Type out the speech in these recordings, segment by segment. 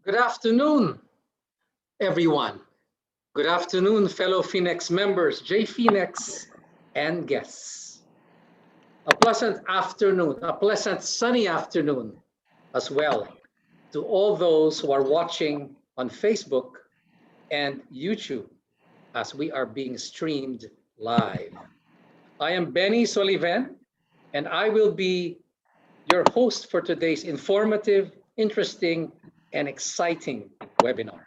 Good afternoon, everyone. Good afternoon, fellow Phoenix members, JPhoenix, and guests. A pleasant afternoon, a pleasant sunny afternoon as well to all those who are watching on Facebook and YouTube as we are being streamed live. I am Benny Solivan, and I will be your host for today's informative, interesting, and exciting webinar.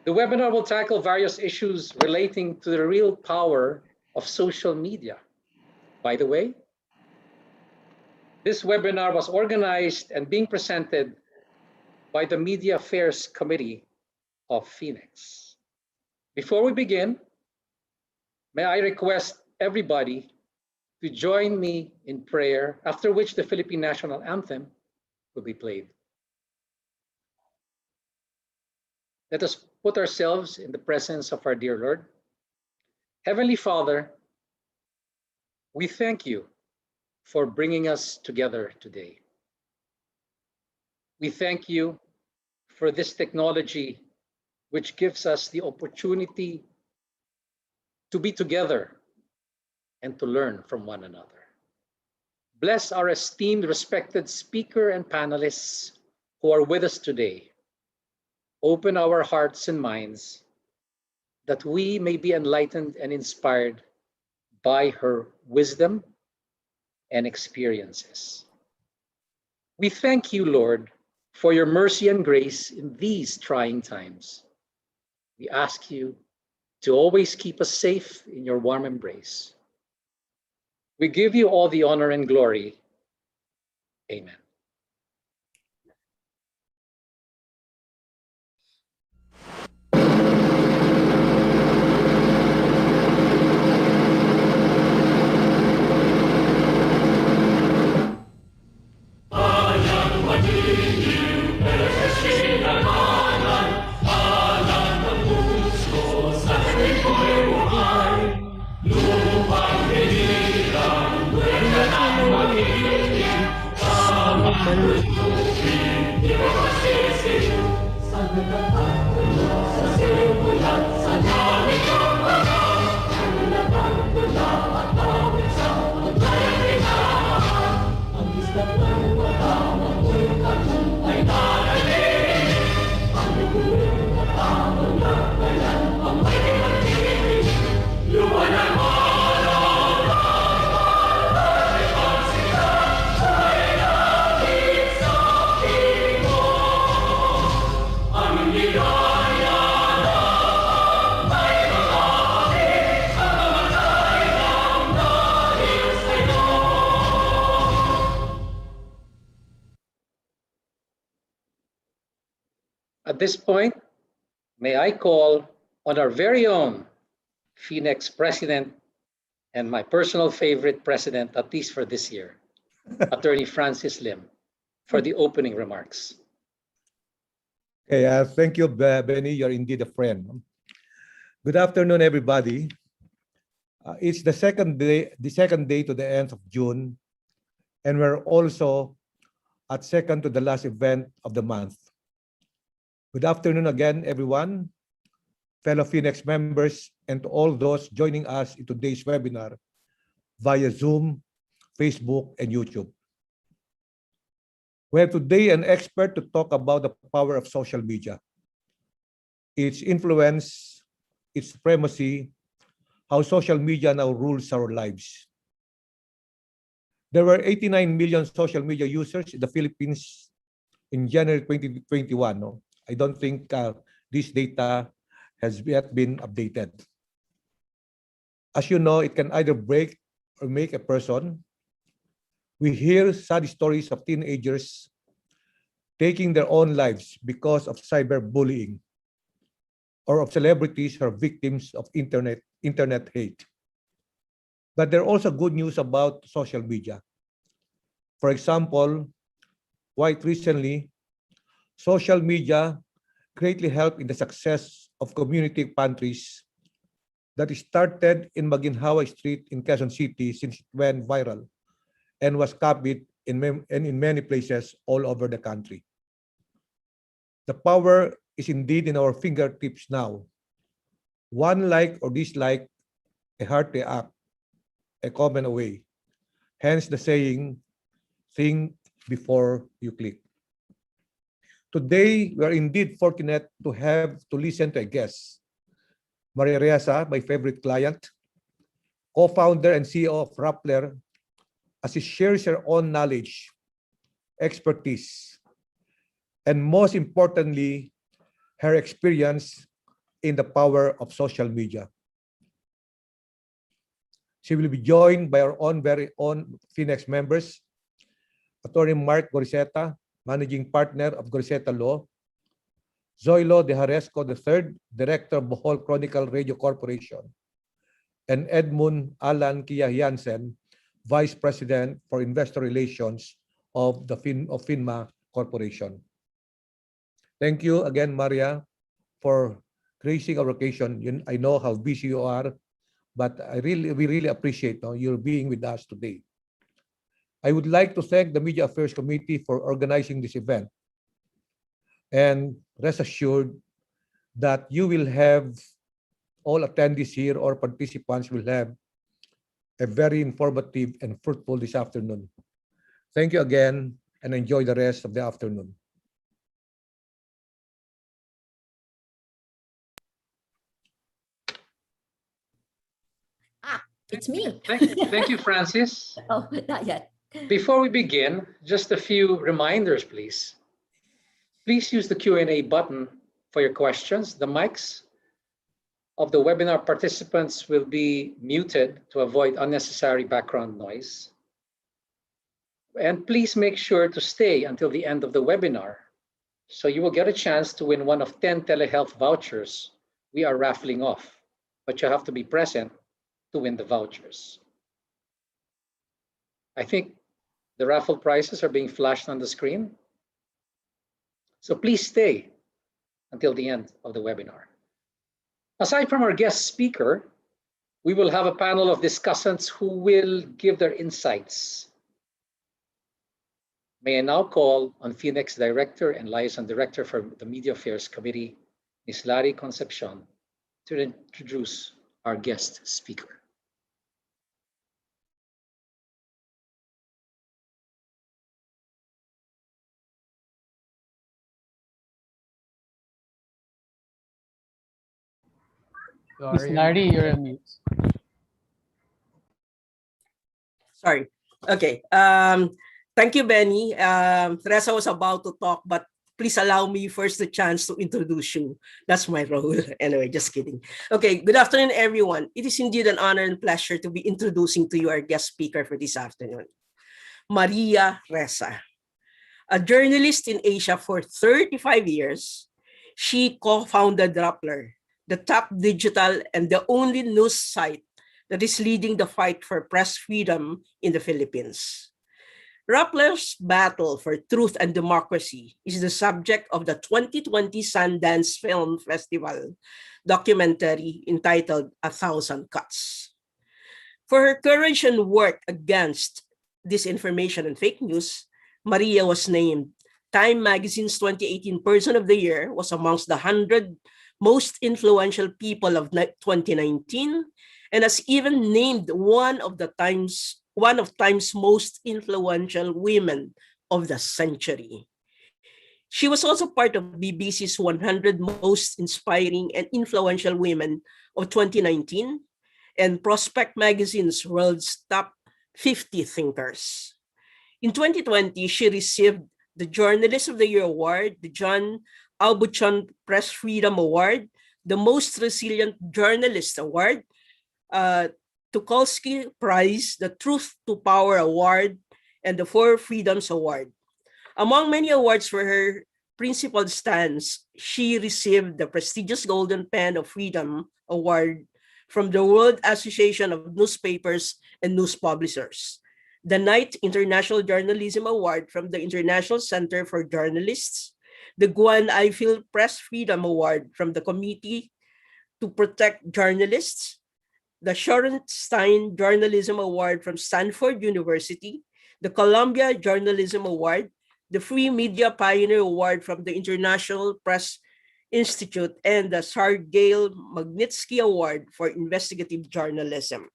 The webinar will tackle various issues relating to the real power of social media. By the way, this webinar was organized and being presented by the Media Affairs Committee of Phoenix. Before we begin, may I request everybody to join me in prayer, after which the Philippine National Anthem will be played. Let us put ourselves in the presence of our dear Lord. Heavenly Father, we thank you for bringing us together today. We thank you for this technology which gives us the opportunity to be together and to learn from one another. Bless our esteemed, respected speaker and panelists who are with us today. Open our hearts and minds that we may be enlightened and inspired by her wisdom and experiences. We thank you, Lord, for your mercy and grace in these trying times. We ask you to always keep us safe in your warm embrace. We give you all the honor and glory. Amen. At this point, may I call on our very own Phoenix president and my personal favorite president, at least for this year, Attorney Francis Lim, for the opening remarks. Okay, thank you, Benny. You're indeed a friend. Good afternoon, everybody. It's the second day to the end of June, and we're also at second to the last event of the month. Good afternoon again, everyone, fellow Phoenix members, and to all those joining us in today's webinar via Zoom, Facebook, and YouTube. We have today an expert to talk about the power of social media, its influence, its supremacy, how social media now rules our lives. There were 89 million social media users in the Philippines in January 2021. No? I don't think this data has yet been updated. As you know, it can either break or make a person. We hear sad stories of teenagers taking their own lives because of cyberbullying, or of celebrities who are victims of internet hate. But there are also good news about social media. For example, quite recently, social media greatly helped in the success of community pantries that started in Maginhawa Street in Quezon City since it went viral and was copied in many places all over the country. The power is indeed in our fingertips now. One like or dislike, a hearty act, a comment away. Hence the saying, think before you click. Today, we are indeed fortunate to have to listen to a guest, Maria Ressa, my favorite client, co-founder and CEO of Rappler, as she shares her own knowledge, expertise, and most importantly, her experience in the power of social media. She will be joined by our own very own Phoenix members, Attorney Mark Goriseta, Managing Partner of Goriseta Law, Zoilo de Haresco III, Director of Bohol Chronicle Radio Corporation, and Edmund Alan Kia Jansen, Vice President for Investor Relations of FINMA Corporation. Thank you again, Maria, for gracing our occasion. I know how busy you are, but we really appreciate your being with us today. I would like to thank the Media Affairs Committee for organizing this event. And rest assured that you will have, all attendees here or participants will have a very informative and fruitful this afternoon. Thank you again and enjoy the rest of the afternoon. It's me. Thank you, Francis. Oh, not yet. Before we begin, just a few reminders, please. Please use the Q&A button for your questions. The mics of the webinar participants will be muted to avoid unnecessary background noise. And please make sure to stay until the end of the webinar, so you will get a chance to win one of 10 telehealth vouchers we are raffling off, but you have to be present to win the vouchers. I think the raffle prizes are being flashed on the screen. So please stay until the end of the webinar. Aside from our guest speaker, we will have a panel of discussants who will give their insights. May I now call on Phoenix Director and Liaison Director for the Media Affairs Committee, Ms. Lari Concepcion, to introduce our guest speaker. Miss Larry, you're on mute. Sorry. Okay. Thank you, Benny. Teresa was about to talk, but please allow me first the chance to introduce you. That's my role. Anyway, just kidding. Okay. Good afternoon, everyone. It is indeed an honor and pleasure to be introducing to you our guest speaker for this afternoon, Maria Ressa. A journalist in Asia for 35 years, she co-founded Rappler, the top digital and the only news site that is leading the fight for press freedom in the Philippines. Rappler's battle for truth and democracy is the subject of the 2020 Sundance Film Festival documentary entitled 1,000 Cuts. For her courage and work against disinformation and fake news, Maria was named Time Magazine's 2018 Person of the Year, was amongst the 100 most influential people of 2019, and has even named one of Time's most influential women of the century. She was also part of BBC's 100 most inspiring and influential women of 2019 and Prospect Magazine's world's top 50 thinkers. In 2020, she received the Journalist of the Year Award, the John Aubuchon Press Freedom Award, the Most Resilient Journalist Award, Tukolsky Prize, the Truth to Power Award, and the Four Freedoms Award. Among many awards for her principled stance, she received the prestigious Golden Pen of Freedom Award from the World Association of Newspapers and News Publishers, the Knight International Journalism Award from the International Center for Journalists, the Guan Eiffel Press Freedom Award from the Committee to Protect Journalists, the Shorenstein Journalism Award from Stanford University, the Columbia Journalism Award, the Free Media Pioneer Award from the International Press Institute, and the Sergei Magnitsky Award for Investigative Journalism.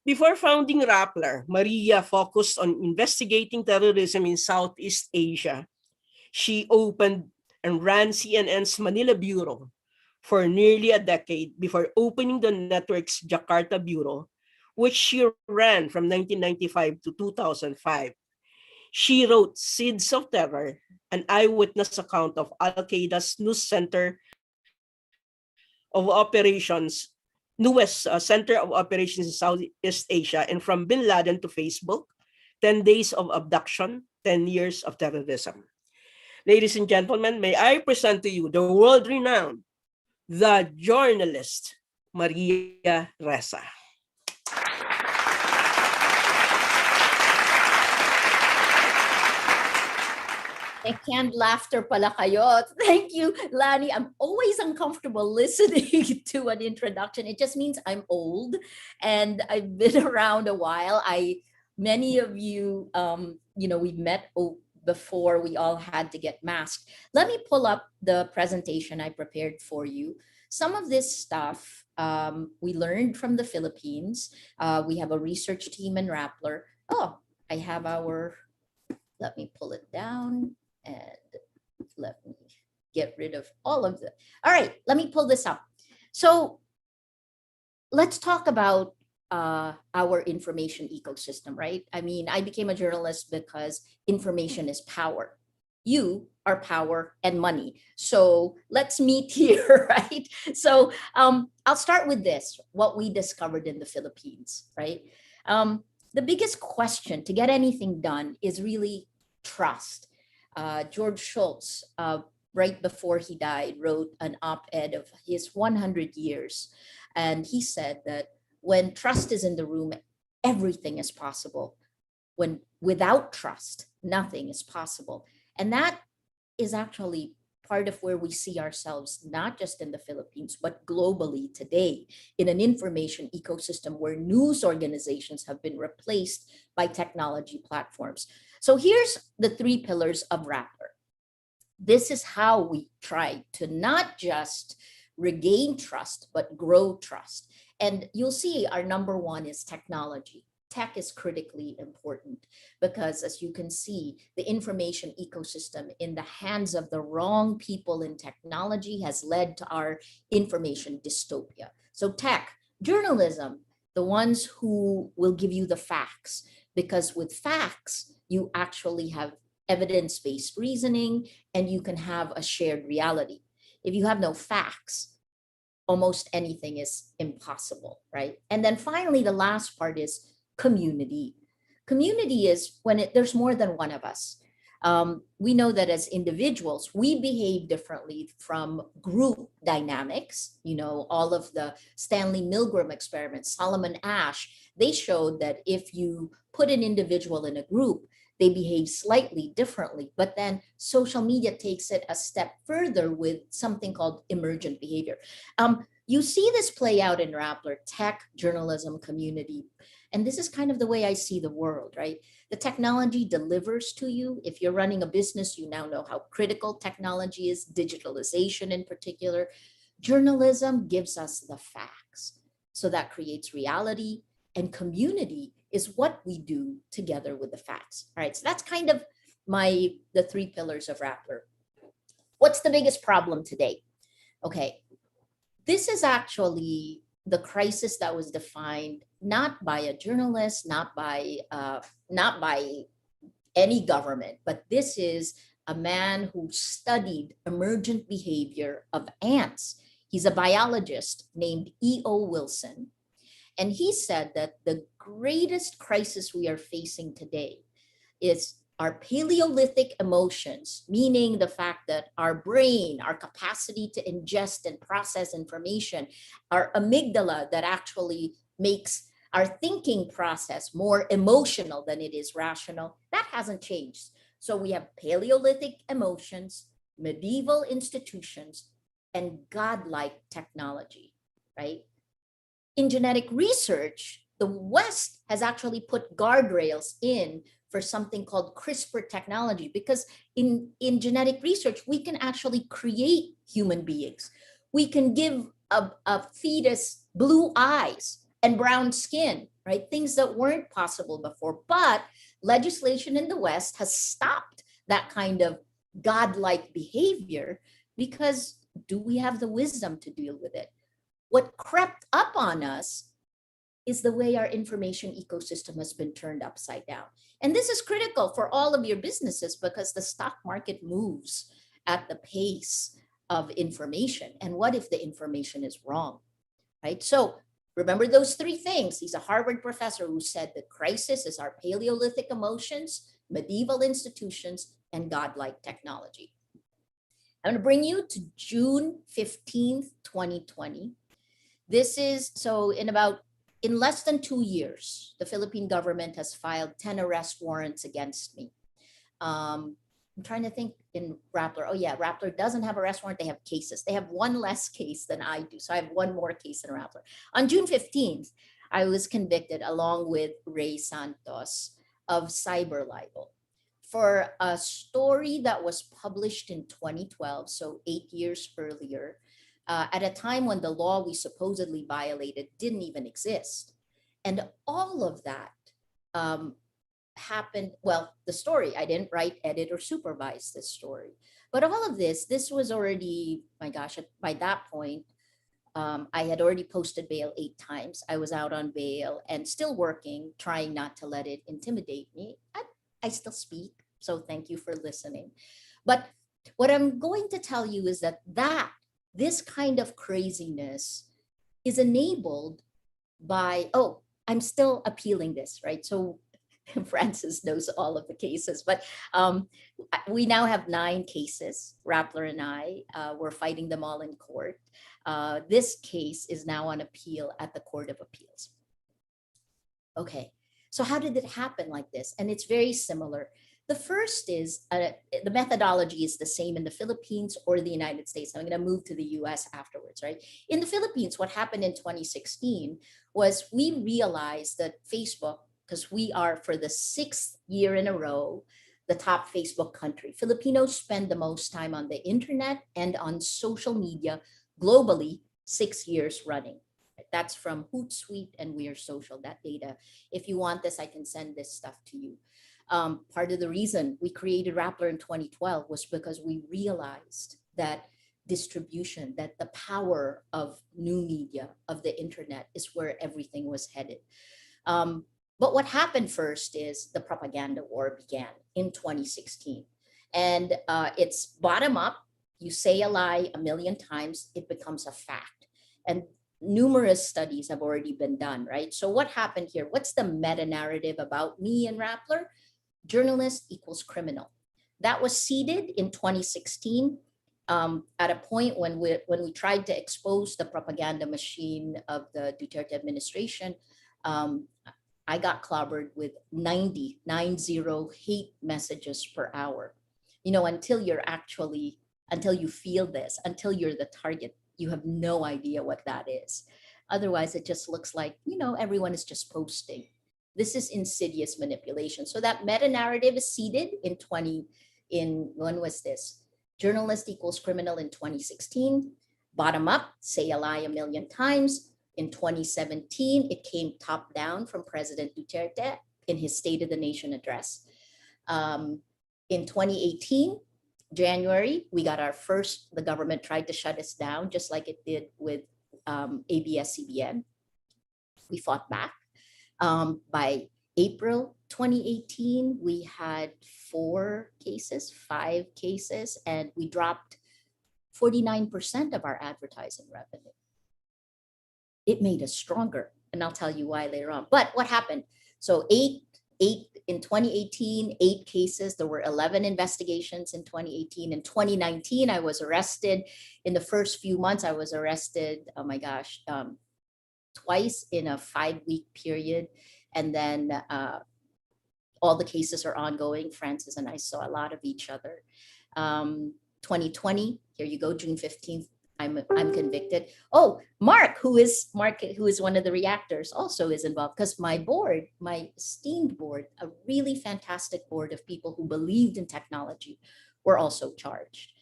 Before founding Rappler, Maria focused on investigating terrorism in Southeast Asia. She opened and ran CNN's Manila Bureau for nearly a decade before opening the network's Jakarta Bureau, which she ran from 1995 to 2005. She wrote Seeds of Terror, an eyewitness account of Al-Qaeda's news center of operations, newest center of operations in Southeast Asia, and From Bin Laden to Facebook, 10 Days of Abduction, 10 Years of Terrorism. Ladies and gentlemen, may I present to you the world-renowned, the journalist, Maria Ressa. Canned laughter pala kayo. Thank you, Lani. I'm always uncomfortable listening to an introduction. It just means I'm old and I've been around a while. Many of you, we've met before we all had to get masked. Let me pull up the presentation I prepared for you. Some of this stuff we learned from the Philippines. We have a research team in Rappler. Oh, I have let me pull it down. And let me get rid of all of them. All right, let me pull this up. So let's talk about our information ecosystem, right? I mean, I became a journalist because information is power. You are power and money. So let's meet here, right? So I'll start with this, what we discovered in the Philippines, right? The biggest question to get anything done is really trust. George Shultz, right before he died, wrote an op-ed of his 100 years. And he said that when trust is in the room, everything is possible. When without trust, nothing is possible. And that is actually part of where we see ourselves, not just in the Philippines, but globally today, in an information ecosystem where news organizations have been replaced by technology platforms. So here's the 3 pillars of Rappler. This is how we try to not just regain trust, but grow trust. And you'll see our number 1 is technology. Tech is critically important because, as you can see, the information ecosystem in the hands of the wrong people in technology has led to our information dystopia. So tech, journalism, the ones who will give you the facts, because with facts, you actually have evidence-based reasoning and you can have a shared reality. If you have no facts, almost anything is impossible, right? And then finally, the last part is community. Community is when there's more than one of us. We know that as individuals, we behave differently from group dynamics. You know, all of the Stanley Milgram experiments, Solomon Asch, they showed that if you put an individual in a group, they behave slightly differently. But then social media takes it a step further with something called emergent behavior. You see this play out in Rappler, tech, journalism, community. And this is kind of the way I see the world, right? The technology delivers to you. If you're running a business, you now know how critical technology is, digitalization in particular. Journalism gives us the facts. So that creates reality, and community is what we do together with the facts. All right, so that's kind of the 3 pillars of Rappler. What's the biggest problem today? Okay, this is actually the crisis that was defined not by a journalist, not by any government, but this is a man who studied emergent behavior of ants. He's a biologist named E.O. Wilson. And he said that the greatest crisis we are facing today is our Paleolithic emotions, meaning the fact that our brain, our capacity to ingest and process information, our amygdala that actually makes our thinking process more emotional than it is rational, that hasn't changed. So we have Paleolithic emotions, medieval institutions, and godlike technology, right? In genetic research, the West has actually put guardrails in for something called CRISPR technology, because in genetic research, we can actually create human beings. We can give a fetus blue eyes and brown skin, right? Things that weren't possible before. But legislation in the West has stopped that kind of godlike behavior, because do we have the wisdom to deal with it? What crept up on us is the way our information ecosystem has been turned upside down. And this is critical for all of your businesses, because the stock market moves at the pace of information. And what if the information is wrong, right? So remember those three things. He's a Harvard professor who said the crisis is our Paleolithic emotions, medieval institutions, and godlike technology. I'm going to bring you to June 15th, 2020. This is, so in less than 2 years, the Philippine government has filed 10 arrest warrants against me. I'm trying to think in Rappler. Oh yeah, Rappler doesn't have arrest warrant. They have cases. They have one less case than I do. So I have one more case than Rappler. On June 15th, I was convicted along with Ray Santos of cyber libel for a story that was published in 2012, so 8 years earlier, at a time when the law we supposedly violated didn't even exist. And all of that happened, well, the story, I didn't write, edit, or supervise this story. But all of this was already, my gosh, by that point, I had already posted bail 8 times. I was out on bail and still working, trying not to let it intimidate me. I still speak, so thank you for listening. But what I'm going to tell you is that this kind of craziness is enabled by, oh, I'm still appealing this, right? So Francis knows all of the cases, but we now have 9 cases. Rappler and I, we're fighting them all in court. This case is now on appeal at the Court of Appeals. Okay, so how did it happen like this? And it's very similar. The first is, the methodology is the same in the Philippines or the United States. I'm going to move to the US afterwards, right? In the Philippines, what happened in 2016 was we realized that Facebook, because we are for the 6th year in a row, the top Facebook country. Filipinos spend the most time on the internet and on social media globally 6 years running. That's from Hootsuite and We Are Social, that data. If you want this, I can send this stuff to you. Part of the reason we created Rappler in 2012 was because we realized that distribution, that the power of new media, of the internet, is where everything was headed. But what happened first is the propaganda war began in 2016. And it's bottom up. You say a lie 1 million times, it becomes a fact. And numerous studies have already been done, right? So what happened here? What's the meta-narrative about me and Rappler? Journalist equals criminal. That was seeded in 2016 at a point when we tried to expose the propaganda machine of the Duterte administration. I got clobbered with 90 hate messages per hour. You know, until you feel this, until you're the target, you have no idea what that is. Otherwise, it just looks like, you know, everyone is just posting. This is insidious manipulation. So that meta-narrative is seeded when was this? Journalist equals criminal in 2016. Bottom up, say a lie 1 million times. In 2017, it came top down from President Duterte in his State of the Nation address. In 2018, January, we got the government tried to shut us down, just like it did with ABS-CBN. We fought back. By April 2018, we had 5 cases, and we dropped 49% of our advertising revenue. It made us stronger, and I'll tell you why later on. But what happened? So eight in 2018, 8 cases. There were 11 investigations in 2018. In 2019, I was arrested. In the first few months, I was arrested, oh my gosh, twice in a 5-week period. And then all the cases are ongoing. Francis and I saw a lot of each other. 2020, here you go, June 15th, I'm convicted. Oh, Mark, who is one of the reactors, also is involved, because my board, my esteemed board, a really fantastic board of people who believed in technology, were also charged.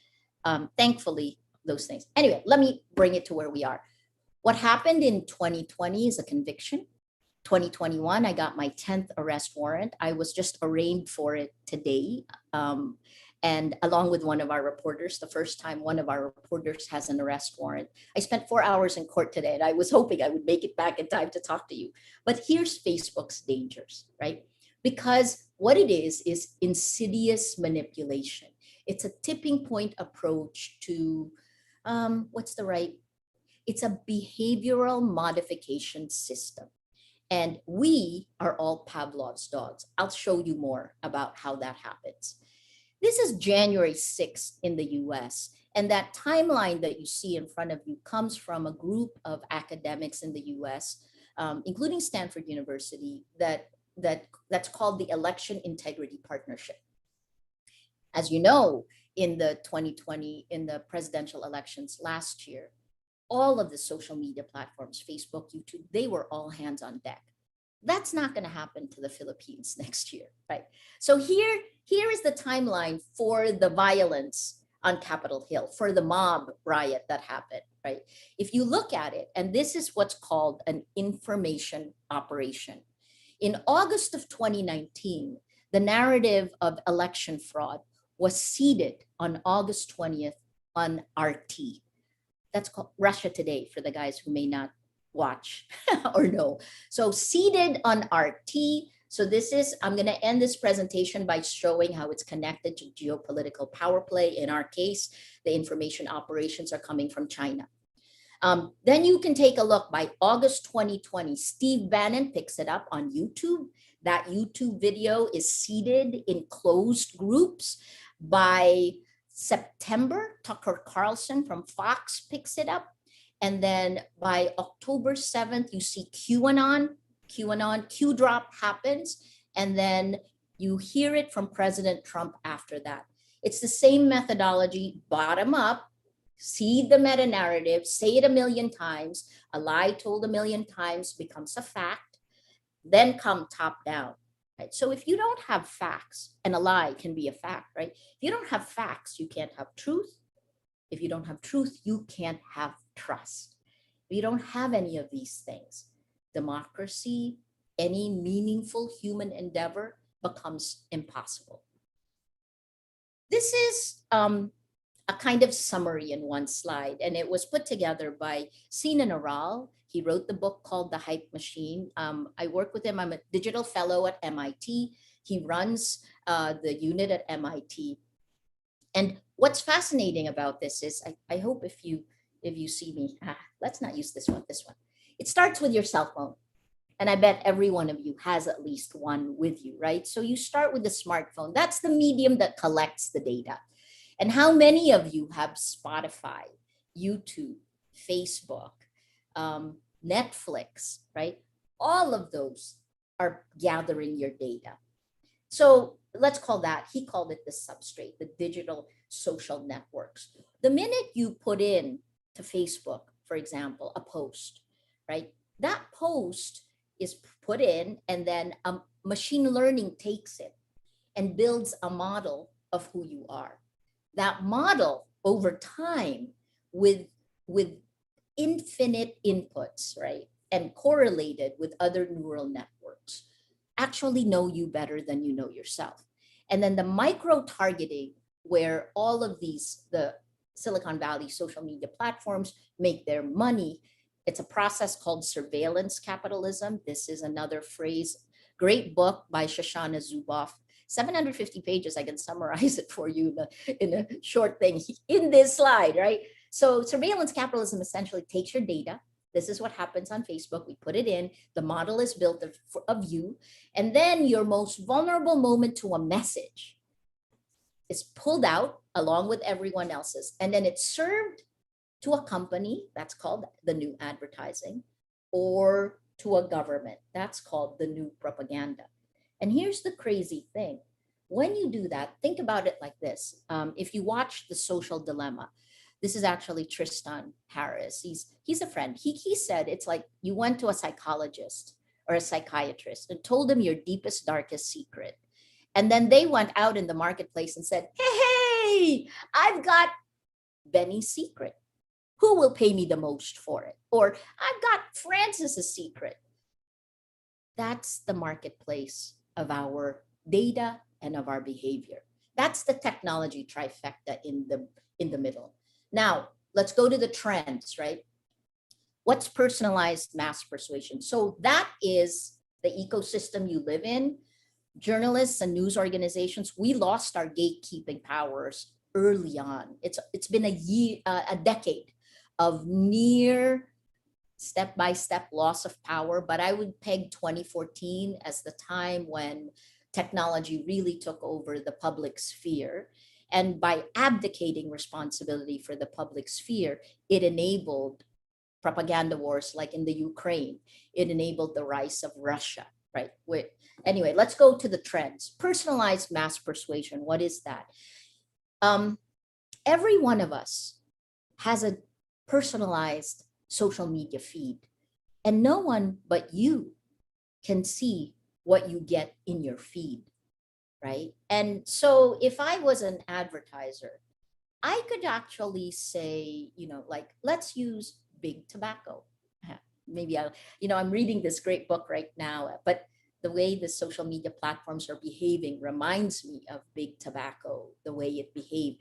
Thankfully, those things. Anyway, let me bring it to where we are. What happened in 2020 is a conviction. 2021, I got my 10th arrest warrant. I was just arraigned for it today. And along with one of our reporters, the first time one of our reporters has an arrest warrant. I spent 4 hours in court today, and I was hoping I would make it back in time to talk to you. But here's Facebook's dangers, right? Because what it is insidious manipulation. It's a tipping point approach to, it's a behavioral modification system. And we are all Pavlov's dogs. I'll show you more about how that happens. This is January 6th in the US. And that timeline that you see in front of you comes from a group of academics in the US, including Stanford University, that's called the Election Integrity Partnership. As you know, in the 2020, in the presidential elections last year, all of the social media platforms, Facebook, YouTube, they were all hands on deck. That's not going to happen to the Philippines next year, right? So here is the timeline for the violence on Capitol Hill, for the mob riot that happened, right? If you look at it, and this is what's called an information operation. In August of 2019, the narrative of election fraud was seeded on August 20th on RT. That's called Russia Today for the guys who may not watch or know. So seeded on RT. So this is, I'm going to end this presentation by showing how it's connected to geopolitical power play. In our case, the information operations are coming from China. Then you can take a look. By August 2020, Steve Bannon picks it up on YouTube. That YouTube video is seeded in closed groups. By September, Tucker Carlson from Fox picks it up. And then by October 7th, you see QAnon, Q drop happens. And then you hear it from President Trump after that. It's the same methodology, bottom up, seed the meta narrative, say it a million times, a lie told a million times becomes a fact, then come top down. Right? So if you don't have facts, and a lie can be a fact, right? If you don't have facts, you can't have truth. If you don't have truth, you can't have trust. If you don't have any of these things, democracy, any meaningful human endeavor becomes impossible. This is a kind of summary in one slide, and it was put together by Sinan Aral. He wrote the book called The Hype Machine. I work with him. I'm a digital fellow at MIT. He runs the unit at MIT. And what's fascinating about this is, I hope if you see me, let's not use this one. It starts with your cell phone. And I bet every one of you has at least one with you, right? So you start with the smartphone. That's the medium that collects the data. And how many of you have Spotify, YouTube, Facebook, Netflix, right? All of those are gathering your data. So let's call that, he called it the substrate, the digital social networks. The minute you put in to Facebook, for example, a post, right? That post is put in, and then machine learning takes it and builds a model of who you are. That model over time with infinite inputs, right? And correlated with other neural networks, actually know you better than you know yourself. And then the micro targeting, where all of these, the Silicon Valley social media platforms make their money. It's a process called surveillance capitalism. This is another phrase, great book by Shoshana Zuboff, 750 pages. I can summarize it for you in a short thing in this slide, right? So surveillance capitalism essentially takes your data. This is what happens on Facebook. We put it in, the model is built of you, and then your most vulnerable moment to a message is pulled out along with everyone else's, and then it's served to a company, that's called the new advertising, or to a government, that's called the new propaganda. And here's the crazy thing. When you do that, think about it like this. If you watch The Social Dilemma, This is actually Tristan Harris. He's a friend. He said it's like you went to a psychologist or a psychiatrist and told them your deepest, darkest secret. And then they went out in the marketplace and said, hey, I've got Benny's secret. Who will pay me the most for it? Or I've got Francis's secret. That's the marketplace of our data and of our behavior. That's the technology trifecta in the middle. Now, let's go to the trends, right? What's personalized mass persuasion? So that is the ecosystem you live in. Journalists and news organizations, we lost our gatekeeping powers early on. It's been a decade of near step-by-step loss of power, but I would peg 2014 as the time when technology really took over the public sphere. And by abdicating responsibility for the public sphere, it enabled propaganda wars like in the Ukraine. It enabled the rise of Russia, right? Anyway, let's go to the trends. Personalized mass persuasion, what is that? Every one of us has a personalized social media feed, and no one but you can see what you get in your feed, right? And so if I was an advertiser, I could actually say, like, let's use big tobacco. Maybe I'm reading this great book right now, but the way the social media platforms are behaving reminds me of big tobacco, the way it behaved.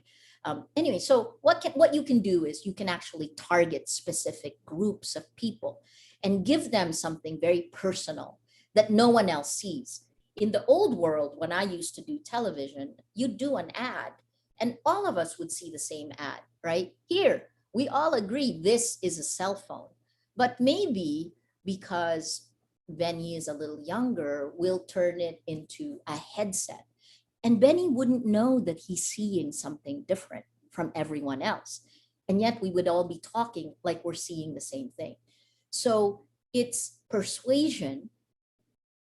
Anyway, so what you can do is you can actually target specific groups of people and give them something very personal that no one else sees. In the old world, when I used to do television, you'd do an ad and all of us would see the same ad, right? Here, we all agree this is a cell phone, but maybe because Benny is a little younger, we'll turn it into a headset. And Benny wouldn't know that he's seeing something different from everyone else. And yet we would all be talking like we're seeing the same thing. So it's persuasion,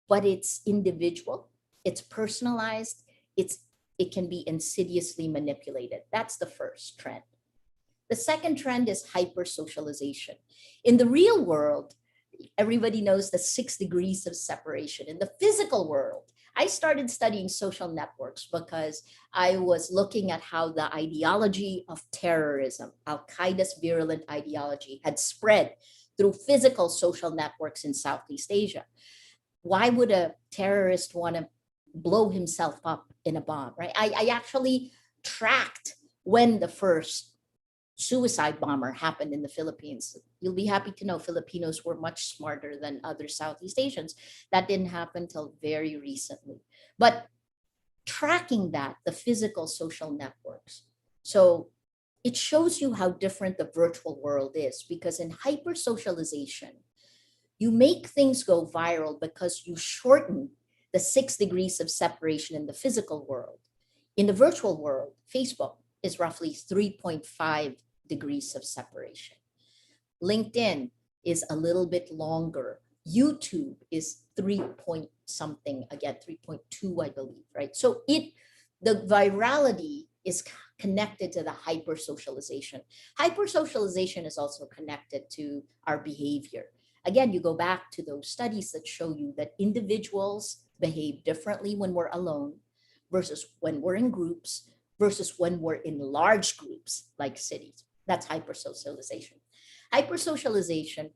but it's individual, it's personalized, it can be insidiously manipulated. That's the first trend. The second trend is hypersocialization. In the real world, everybody knows the 6 degrees of separation. In the physical world, I started studying social networks because I was looking at how the ideology of terrorism, Al-Qaeda's virulent ideology, had spread through physical social networks in Southeast Asia. Why would a terrorist want to blow himself up in a bomb, right? I actually tracked when the first suicide bomber happened in the Philippines. You'll be happy to know Filipinos were much smarter than other Southeast Asians. That didn't happen till very recently. But tracking that, the physical social networks. So it shows you how different the virtual world is, because in hypersocialization, you make things go viral because you shorten the 6 degrees of separation in the physical world. In the virtual world, Facebook is roughly 3.5 degrees of separation. LinkedIn is a little bit longer. YouTube is 3 point something, again, 3.2, I believe, right? So the virality is connected to the hypersocialization. Hypersocialization is also connected to our behavior. Again, you go back to those studies that show you that individuals behave differently when we're alone versus when we're in groups versus when we're in large groups like cities. That's hypersocialization. Hypersocialization,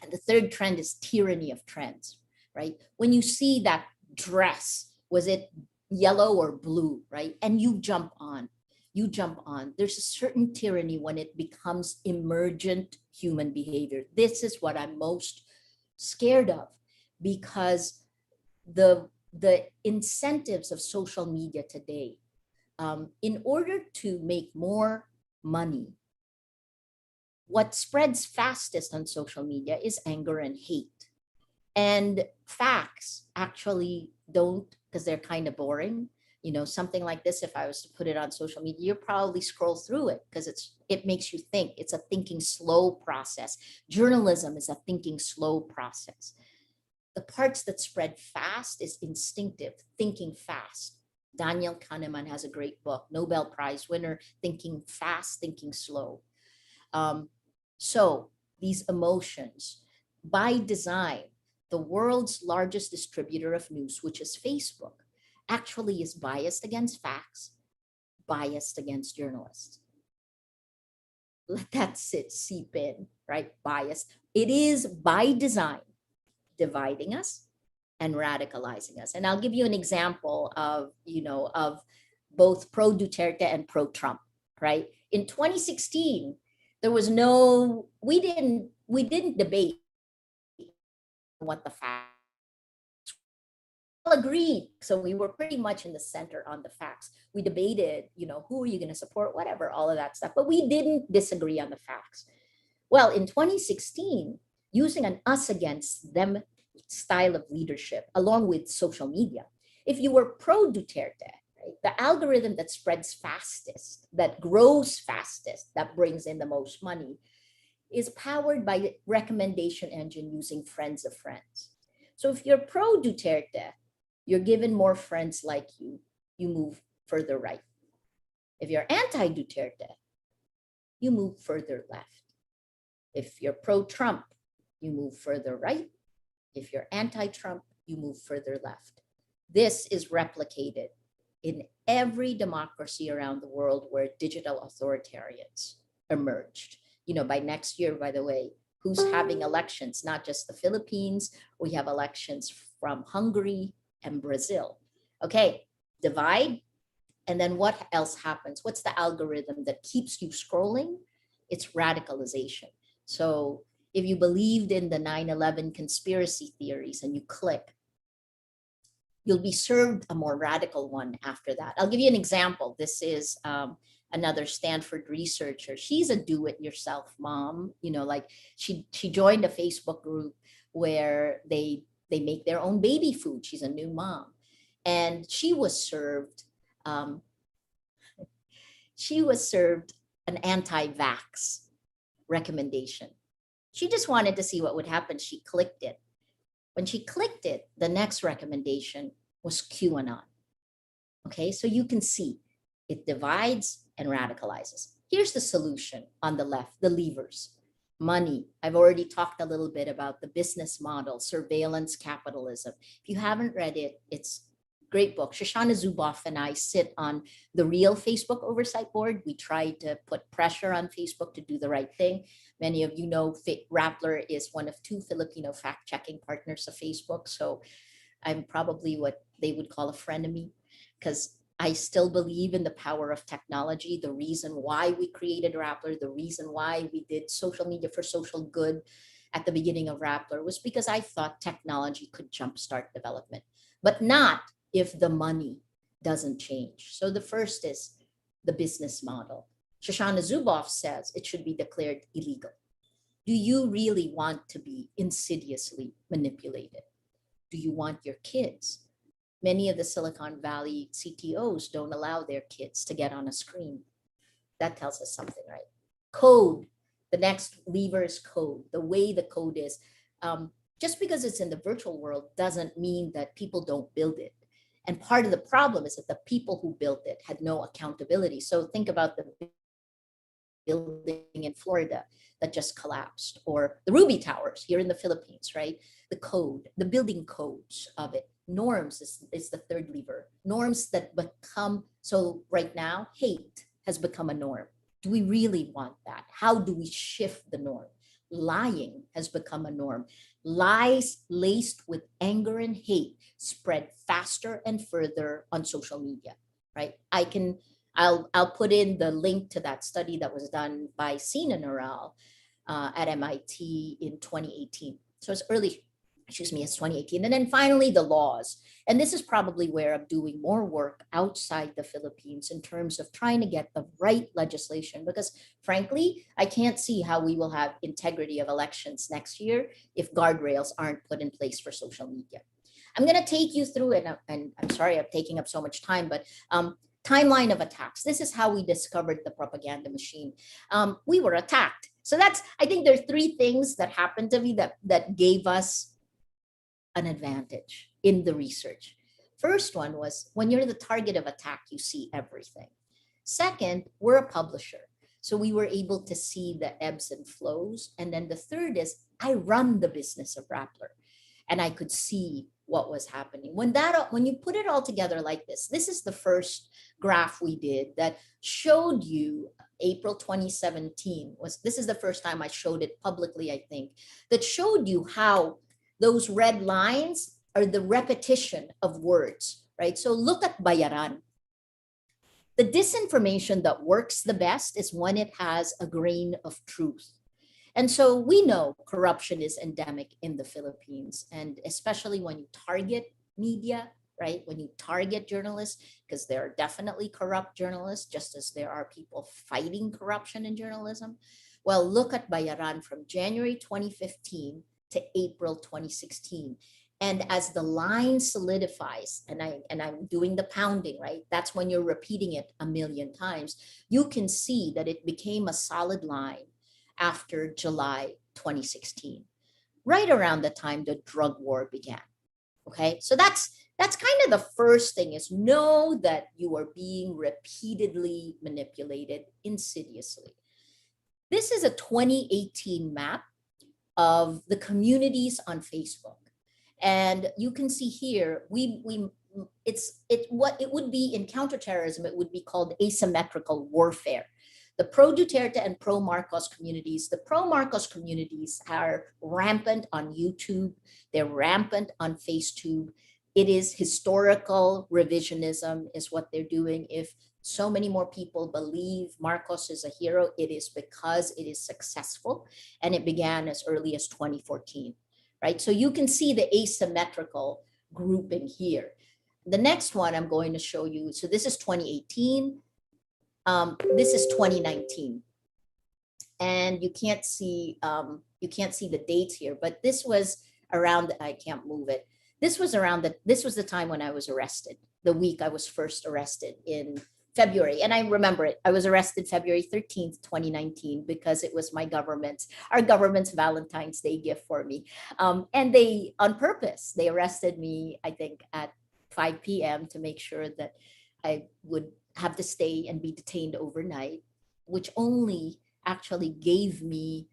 and the third trend is tyranny of trends, right? When you see that dress, was it yellow or blue, right? And you jump on. There's a certain tyranny when it becomes emergent human behavior. This is what I'm most scared of, because the incentives of social media today, in order to make more money, what spreads fastest on social media is anger and hate. And facts actually don't, because they're kind of boring. Something like this, if I was to put it on social media, you'll probably scroll through it because it makes you think. It's a thinking slow process. Journalism is a thinking slow process. The parts that spread fast is instinctive, thinking fast. Daniel Kahneman has a great book, Nobel Prize winner, Thinking Fast, Thinking Slow. So these emotions, by design, the world's largest distributor of news, which is Facebook, actually is biased against facts, biased against journalists. Let that seep in, right? Biased. It is by design dividing us and radicalizing us. And I'll give you an example of, of both pro Duterte and pro Trump, right? In 2016, there was we didn't debate what the facts all agreed. So we were pretty much in the center on the facts. We debated, who are you going to support, whatever, all of that stuff, but we didn't disagree on the facts. Well, in 2016, using an us against them style of leadership, along with social media, if you were pro Duterte, right, the algorithm that spreads fastest, that grows fastest, that brings in the most money, is powered by the recommendation engine using friends of friends. So if you're pro Duterte, you're given more friends like you move further right. If you're anti-Duterte, you move further left. If you're pro-Trump, you move further right. If you're anti-Trump, you move further left. This is replicated in every democracy around the world where digital authoritarians emerged. By next year, by the way, who's having elections? Not just the Philippines, we have elections from Hungary and Brazil. Okay, divide. And then what else happens? What's the algorithm that keeps you scrolling? It's radicalization. So if you believed in the 9/11 conspiracy theories and you click, you'll be served a more radical one after that. I'll give you an example. This is another Stanford researcher. She's a do-it-yourself mom. She joined a Facebook group where they make their own baby food. She's a new mom, and she was served an anti-vax recommendation. She just wanted to see what would happen. She clicked it. When she clicked it, the next recommendation was QAnon. Okay, so you can see it divides and radicalizes. Here's the solution on the left, the levers. Money. I've already talked a little bit about the business model, surveillance capitalism. If you haven't read it, it's a great book. Shoshana Zuboff and I sit on the real Facebook oversight board. We try to put pressure on Facebook to do the right thing. Many of you know Rappler is one of 2 Filipino fact-checking partners of Facebook. So I'm probably what they would call a frenemy, because I still believe in the power of technology. The reason why we created Rappler, the reason why we did social media for social good at the beginning of Rappler was because I thought technology could jumpstart development, but not if the money doesn't change. So the first is the business model. Shoshana Zuboff says it should be declared illegal. Do you really want to be insidiously manipulated? Do you want your kids? Many of the Silicon Valley CTOs don't allow their kids to get on a screen. That tells us something, right? Code. The next lever is code. The way the code is, just because it's in the virtual world doesn't mean that people don't build it. And part of the problem is that the people who built it had no accountability. So think about the building in Florida that just collapsed, or the Ruby Towers here in the Philippines, right? The code, the building codes of it. Norms is the third lever. Norms that become, so right now, hate has become a norm. Do we really want that? How do we shift the norm? Lying has become a norm. Lies laced with anger and hate spread faster and further on social media, right? I'll put in the link to that study that was done by Sina Noral at MIT in 2018. So it's it's 2018. And then finally, the laws. And this is probably where I'm doing more work outside the Philippines in terms of trying to get the right legislation, because frankly, I can't see how we will have integrity of elections next year if guardrails aren't put in place for social media. I'm going to take you through it, and I'm sorry I'm taking up so much time, but timeline of attacks. This is how we discovered the propaganda machine. We were attacked. So I think there are 3 things that happened to me that gave us an advantage in the research. First one was when you're the target of attack, you see everything. Second, we're a publisher. So we were able to see the ebbs and flows. And then the third is I run the business of Rappler and I could see what was happening. When you put it all together like this is the first graph we did that showed you April 2017 this is the first time I showed it publicly, I think, that showed you how those red lines are the repetition of words, right? So look at Bayaran. The disinformation that works the best is when it has a grain of truth. And so we know corruption is endemic in the Philippines, and especially when you target media, right? When you target journalists, because there are definitely corrupt journalists, just as there are people fighting corruption in journalism. Well, look at Bayaran from January 2015 to April 2016. And as the line solidifies, and I'm doing the pounding, right? That's when you're repeating it a million times. You can see that it became a solid line after July 2016, right around the time the drug war began. Okay, so that's kind of the first thing, is know that you are being repeatedly manipulated insidiously. This is a 2018 map of the communities on Facebook. And you can see here, what it would be in counterterrorism, it would be called asymmetrical warfare. The pro-Duterte and pro-Marcos communities, the pro-Marcos communities are rampant on YouTube. They're rampant on FaceTube. It is historical revisionism is what they're doing. If so many more people believe Marcos is a hero, it is because it is successful. And it began as early as 2014, right? So you can see the asymmetrical grouping here. The next one I'm going to show you, so this is 2018. This is 2019, and you can't see the dates here, but this was around, I can't move it. This was the time when I was arrested, the week I was first arrested in February. And I remember it. I was arrested February 13th, 2019, because it was our government's Valentine's Day gift for me. And they, on purpose, they arrested me, I think, at 5 p.m. to make sure that I would have to stay and be detained overnight, which only actually gave me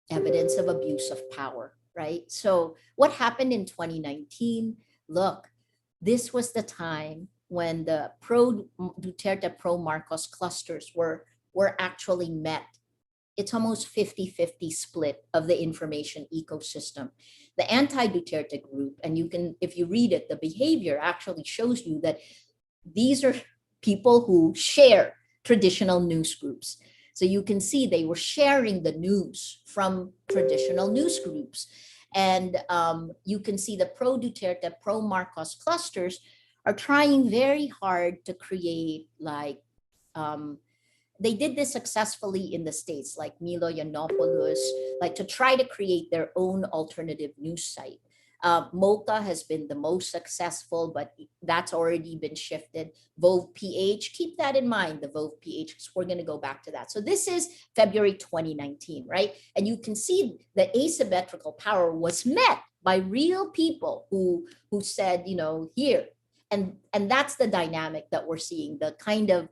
evidence of abuse of power, right? So what happened in 2019? Look, this was the time when the pro-Duterte, pro-Marcos clusters were actually met. It's almost 50-50 split of the information ecosystem. The anti-Duterte group, and you can, if you read it, the behavior actually shows you that these are people who share traditional news groups. So you can see they were sharing the news from traditional news groups. And you can see the pro-Duterte, pro-Marcos clusters are trying very hard to create, like, they did this successfully in the States, like Milo Yiannopoulos, like to try to create their own alternative news site. Mocha has been the most successful, but that's already been shifted. Vove PH, keep that in mind, the Vove PH, because we're going to go back to that. So this is February 2019, right? And you can see the asymmetrical power was met by real people who said, you know, here. And that's the dynamic that we're seeing, the kind of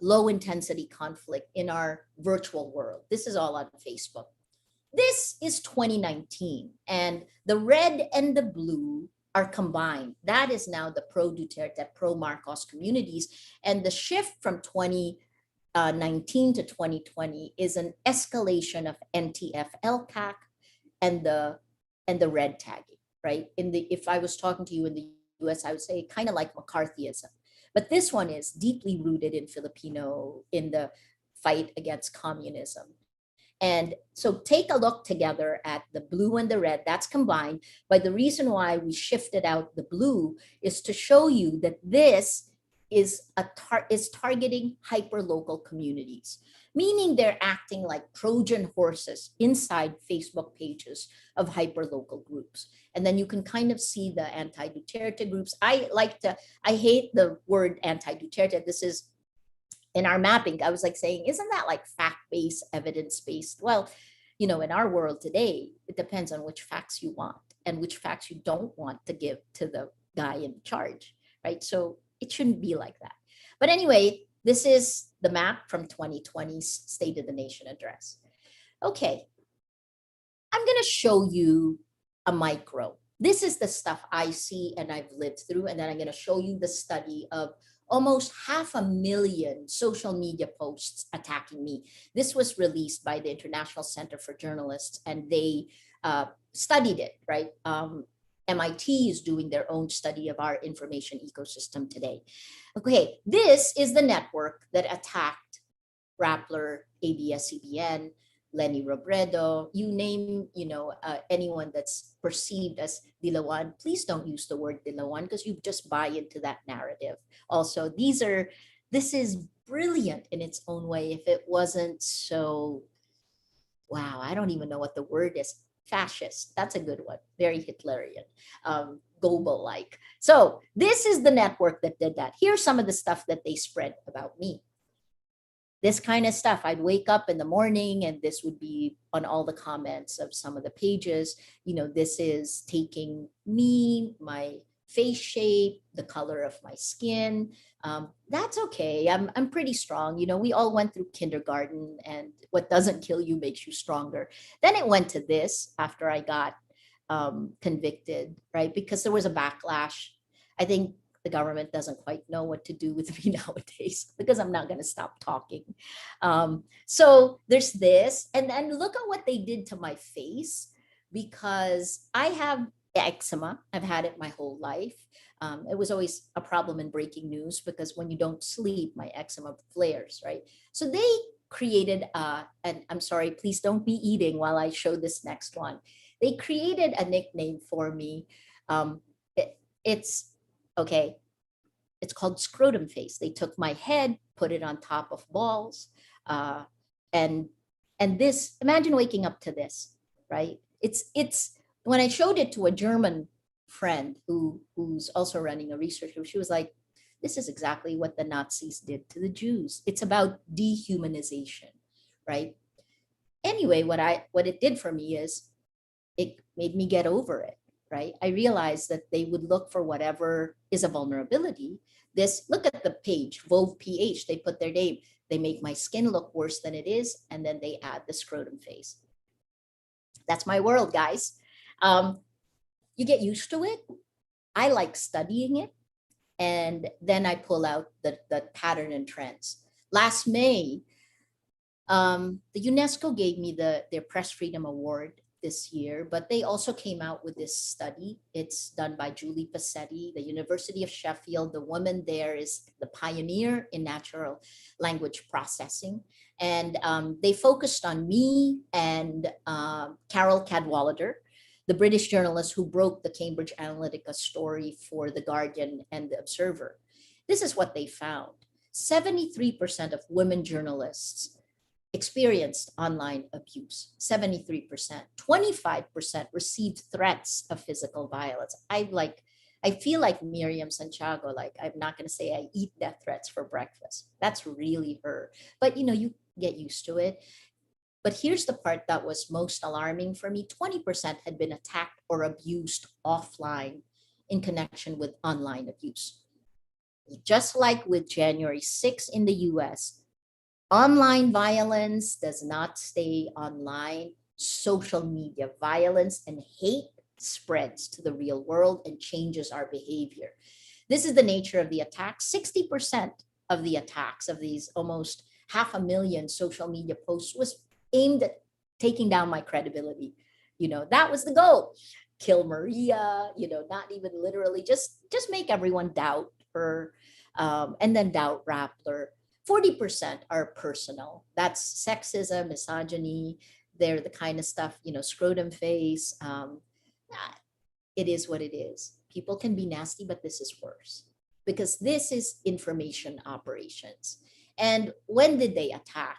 low intensity conflict in our virtual world. This is all on Facebook. This is 2019, and the red and the blue are combined. That is now the pro-Duterte, pro-Marcos communities. And the shift from 2019 to 2020 is an escalation of NTF LCAC and the red tagging, right? If I was talking to you in the US, I would say kind of like McCarthyism. But this one is deeply rooted in the fight against communism. And so take a look together at the blue and the red, that's combined. But the reason why we shifted out the blue is to show you that this is targeting hyperlocal communities, meaning they're acting like Trojan horses inside Facebook pages of hyperlocal groups. And then you can kind of see the anti-Duterte groups. I hate the word anti-Duterte. This is in our mapping. I was like saying, isn't that like fact-based, evidence-based? Well, you know, in our world today, it depends on which facts you want and which facts you don't want to give to guy in charge, right? So it shouldn't be like that. But anyway, this is the map from 2020's State of the Nation address. Okay, I'm going to show you a micro. This is the stuff I see and I've lived through. And then I'm going to show you the study of almost 500,000 social media posts attacking me. This was released by the International Center for Journalists, and they studied it, right? MIT is doing their own study of our information ecosystem today. Okay, this is the network that attacked Rappler, ABS-CBN, Lenny Robredo, you name, anyone that's perceived as Dilawan. Please don't use the word Dilawan because you just buy into that narrative. Also, this is brilliant in its own way. If it wasn't so, wow, I don't even know what the word is. Fascist, that's a good one. Very Hitlerian, Goebbels-like. So this is the network that did that. Here's some of the stuff that they spread about me. This kind of stuff, I'd wake up in the morning and this would be on all the comments of some of the pages. This is taking me, my face shape, the color of my skin. That's okay. I'm pretty strong. We all went through kindergarten, and what doesn't kill you makes you stronger. Then it went to this after I got convicted, right? Because there was a backlash. I think the government doesn't quite know what to do with me nowadays because I'm not going to stop talking. So there's this, and then look at what they did to my face, because I have eczema. I've had it my whole life. It was always a problem in breaking news because when you don't sleep, my eczema flares, right? So they created, and I'm sorry, please don't be eating while I show this next one. They created a nickname for me. It's okay. It's called scrotum face. They took my head, put it on top of balls, and this. Imagine waking up to this, right? It's when I showed it to a German friend who's also running a research group, she was like, "This is exactly what the Nazis did to the Jews. It's about dehumanization, right?" Anyway, what it did for me is it made me get over it. Right? I realized that they would look for whatever is a vulnerability. Look at the page, Vove PH, they put their name. They make my skin look worse than it is, and then they add the scrotum face. That's my world, guys. You get used to it. I like studying it. And then I pull out the pattern and trends. Last May, the UNESCO gave me their Press Freedom Award this year, but they also came out with this study. It's done by Julie Passetti, the University of Sheffield. The woman there is the pioneer in natural language processing. And they focused on me and Carol Cadwallader, the British journalist who broke the Cambridge Analytica story for The Guardian and The Observer. This is what they found. 73% of women journalists experienced online abuse, 73%. 25% received threats of physical violence. I feel like Miriam Santiago, like I'm not going to say I eat death threats for breakfast. That's really her. But you get used to it. But here's the part that was most alarming for me. 20% had been attacked or abused offline in connection with online abuse. Just like with January 6 in the US, online violence does not stay online. Social media violence and hate spreads to the real world and changes our behavior. This is the nature of the attack. 60% of the attacks of these almost 500,000 social media posts was aimed at taking down my credibility. That was the goal. Kill Maria, not even literally, just make everyone doubt her, and then doubt Rappler. 40% are personal. That's sexism, misogyny. They're the kind of stuff, scrotum face. It is what it is. People can be nasty, but this is worse because this is information operations. And when did they attack?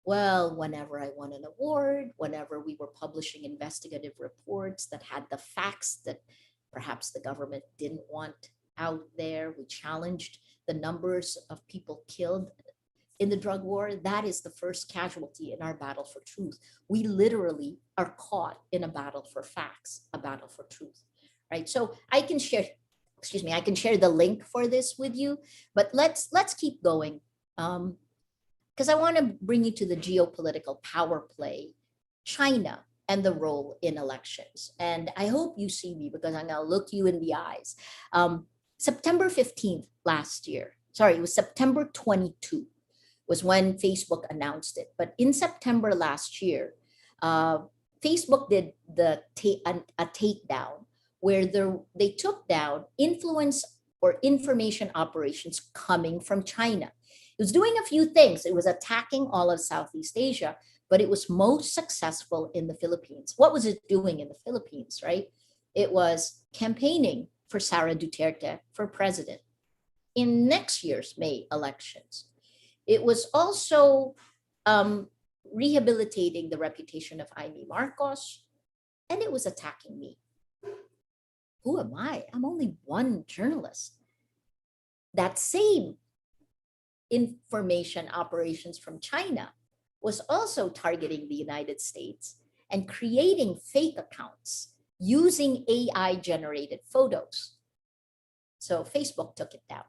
Well, whenever I won an award, whenever we were publishing investigative reports that had the facts that perhaps the government didn't want out there, we challenged the numbers of people killed in the drug war. That is the first casualty in our battle for truth. We literally are caught in a battle for facts, a battle for truth, right? So I can share excuse me, I can share the link for this with you, but let's keep going. Because I want to bring you to the geopolitical power play, China and the role in elections. And I hope you see me because I'm going to look you in the eyes. September 15th last year, sorry, it was September 22 was when Facebook announced it. But in September last year, Facebook did a takedown where they took down influence or information operations coming from China. It was doing a few things. It was attacking all of Southeast Asia, but it was most successful in the Philippines. What was it doing in the Philippines, right? It was campaigning for Sara Duterte for president in next year's May elections. It was also rehabilitating the reputation of Jaime Marcos, and it was attacking me. Who am I? I'm only one journalist. That same information operations from China was also targeting the United States and creating fake accounts using AI-generated photos. So Facebook took it down.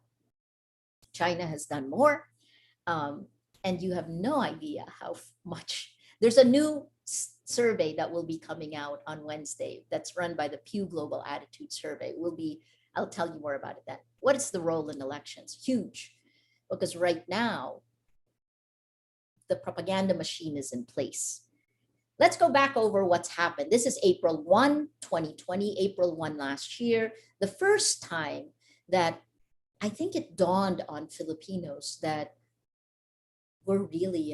China has done more. And you have no idea how much. There's a new survey that will be coming out on Wednesday that's run by the Pew Global Attitude Survey. I'll tell you more about it then. What is the role in elections? Huge. Because right now, the propaganda machine is in place. Let's go back over what's happened. This is April 1, 2020, April 1 last year. The first time that I think it dawned on Filipinos that we're really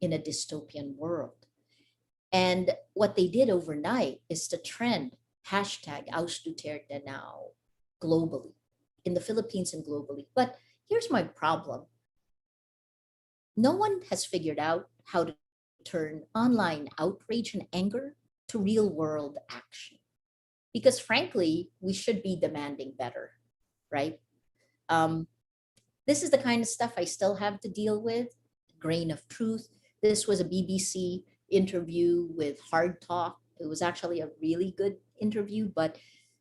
in a dystopian world. And what they did overnight is to trend hashtag Oust Duterte now globally, in the Philippines and globally. But here's my problem. No one has figured out how to turn online outrage and anger to real world action. Because frankly, we should be demanding better, right? This is the kind of stuff I still have to deal with. Grain of truth. This was a BBC interview with Hard Talk. It was actually a really good interview, but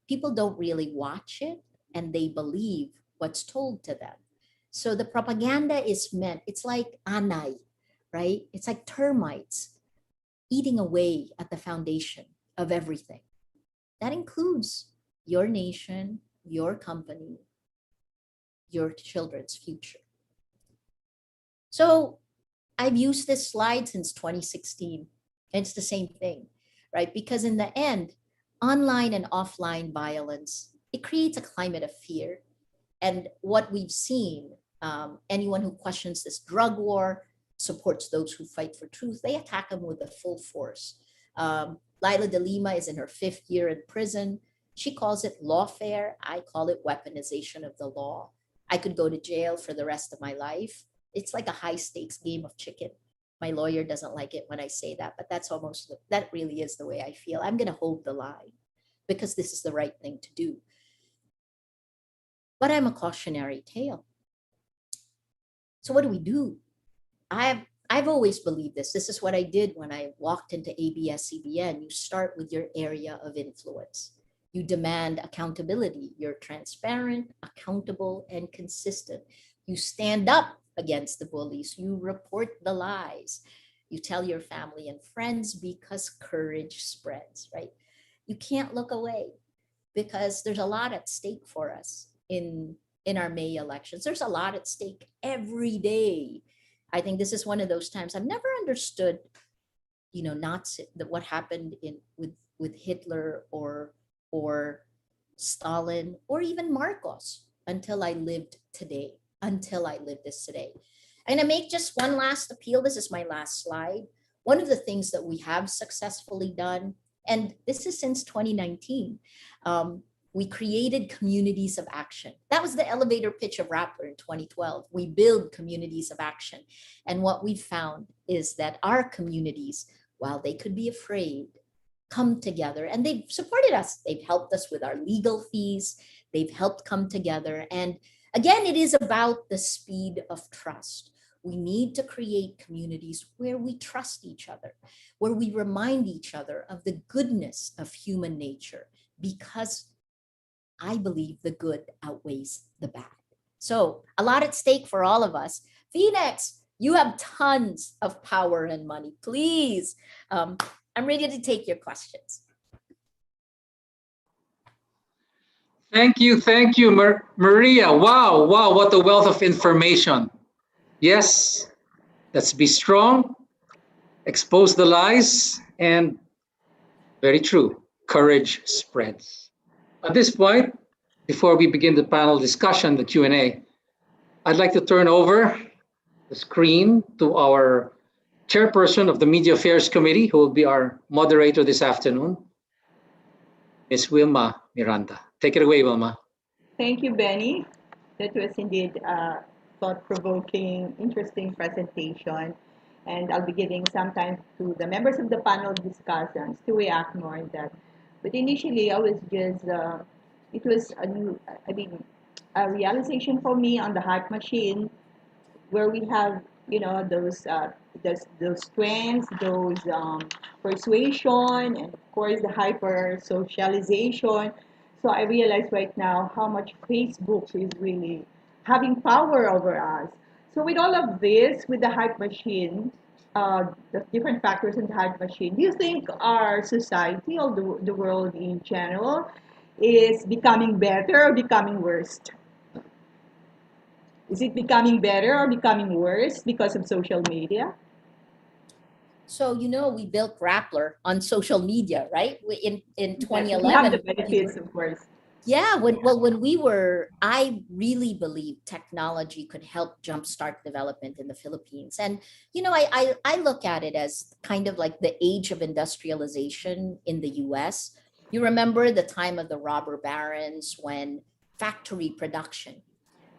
people don't really watch it and they believe what's told to them. So the propaganda is meant, it's like anay, right? It's like termites eating away at the foundation of everything. That includes your nation, your company, your children's future. So I've used this slide since 2016, and it's the same thing, right? Because in the end, online and offline violence, it creates a climate of fear. And what we've seen, anyone who questions this drug war, supports those who fight for truth, they attack them with the full force. Laila de Lima is in her 5th year in prison. She calls it lawfare. I call it weaponization of the law. I could go to jail for the rest of my life. It's like a high stakes game of chicken. My lawyer doesn't like it when I say that, but that really is the way I feel. I'm going to hold the line because this is the right thing to do. But I'm a cautionary tale. So what do? I've always believed this. This is what I did when I walked into ABS-CBN. You start with your area of influence. You demand accountability. You're transparent, accountable, and consistent. You stand up against the bullies. You report the lies. You tell your family and friends because courage spreads, right? You can't look away because there's a lot at stake for us in our May elections. There's a lot at stake every day. I think this is one of those times I've never understood, what happened with Hitler or Stalin or even Marcos until I lived this today. And I make just one last appeal. This is my last slide. One of the things that we have successfully done, and this is since 2019, we created communities of action. That was the elevator pitch of Rappler in 2012. We build communities of action. And what we found is that our communities, while they could be afraid, come together and they've supported us. They've helped us with our legal fees. They've helped come together. And again, it is about the speed of trust. We need to create communities where we trust each other, where we remind each other of the goodness of human nature, because I believe the good outweighs the bad. So a lot at stake for all of us. Phoenix, you have tons of power and money. Please, I'm ready to take your questions. Thank you, Maria. Wow, wow, what a wealth of information. Yes, let's be strong, expose the lies, and very true, courage spreads. At this point, before we begin the panel discussion, the Q&A, I'd like to turn over the screen to our chairperson of the Media Affairs Committee, who will be our moderator this afternoon, Ms. Wilma Miranda. Take it away, Wilma. Thank you, Benny. That was indeed a thought-provoking, interesting presentation. And I'll be giving some time to the members of the panel discussants to react more on that. But initially, I was just, it was a new, I mean, a realization for me on the hype machine, where we have, you know, those trends, those persuasion, and of course the hyper socialization. So I realize right now how much Facebook is really having power over us. So with all of this, with the hype machine, the different factors in the hype machine, do you think our society or the world in general is becoming better or becoming worse? Is it becoming better or becoming worse because of social media? So, you know, we built Rappler on social media, right? In 2011. We have the benefits, of course. Yeah, when we were, I really believe technology could help jumpstart development in the Philippines. And, you know, I look at it as kind of like the age of industrialization in the US. You remember the time of the robber barons when factory production,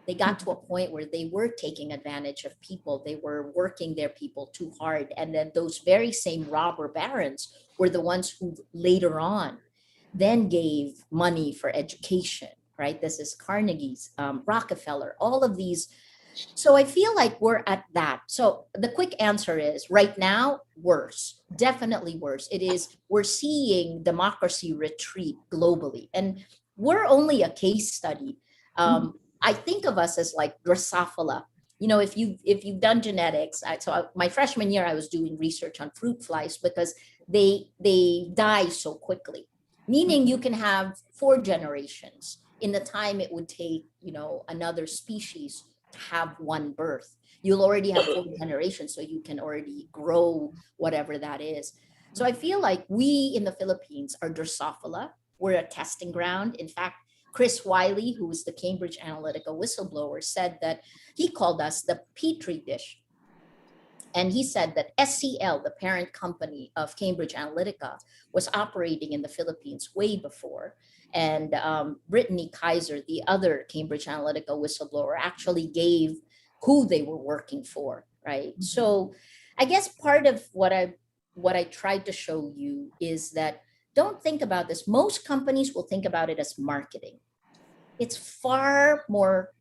they got to a point where they were taking advantage of people. They were working their people too hard. And then those very same robber barons were the ones who later on then gave money for education, right? This is Carnegie's, Rockefeller, all of these. So I feel like we're at that. So the quick answer is right now, worse, definitely worse. It is, we're seeing democracy retreat globally. And we're only a case study. I think of us as like Drosophila. You know, if you've done genetics, my freshman year, I was doing research on fruit flies because they die so quickly. Meaning you can have 4 generations in the time it would take, you know, another species to have one birth. You'll already have 4 generations, so you can already grow whatever that is. So I feel like we in the Philippines are Drosophila. We're a testing ground. In fact, Chris Wiley, who is the Cambridge Analytica whistleblower, said that he called us the Petri dish. And he said that SCL, the parent company of Cambridge Analytica, was operating in the Philippines way before. And Brittany Kaiser, the other Cambridge Analytica whistleblower, actually gave who they were working for, right? Mm-hmm. So I guess part of what I tried to show you is that don't think about this. Most companies will think about it as marketing. It's far more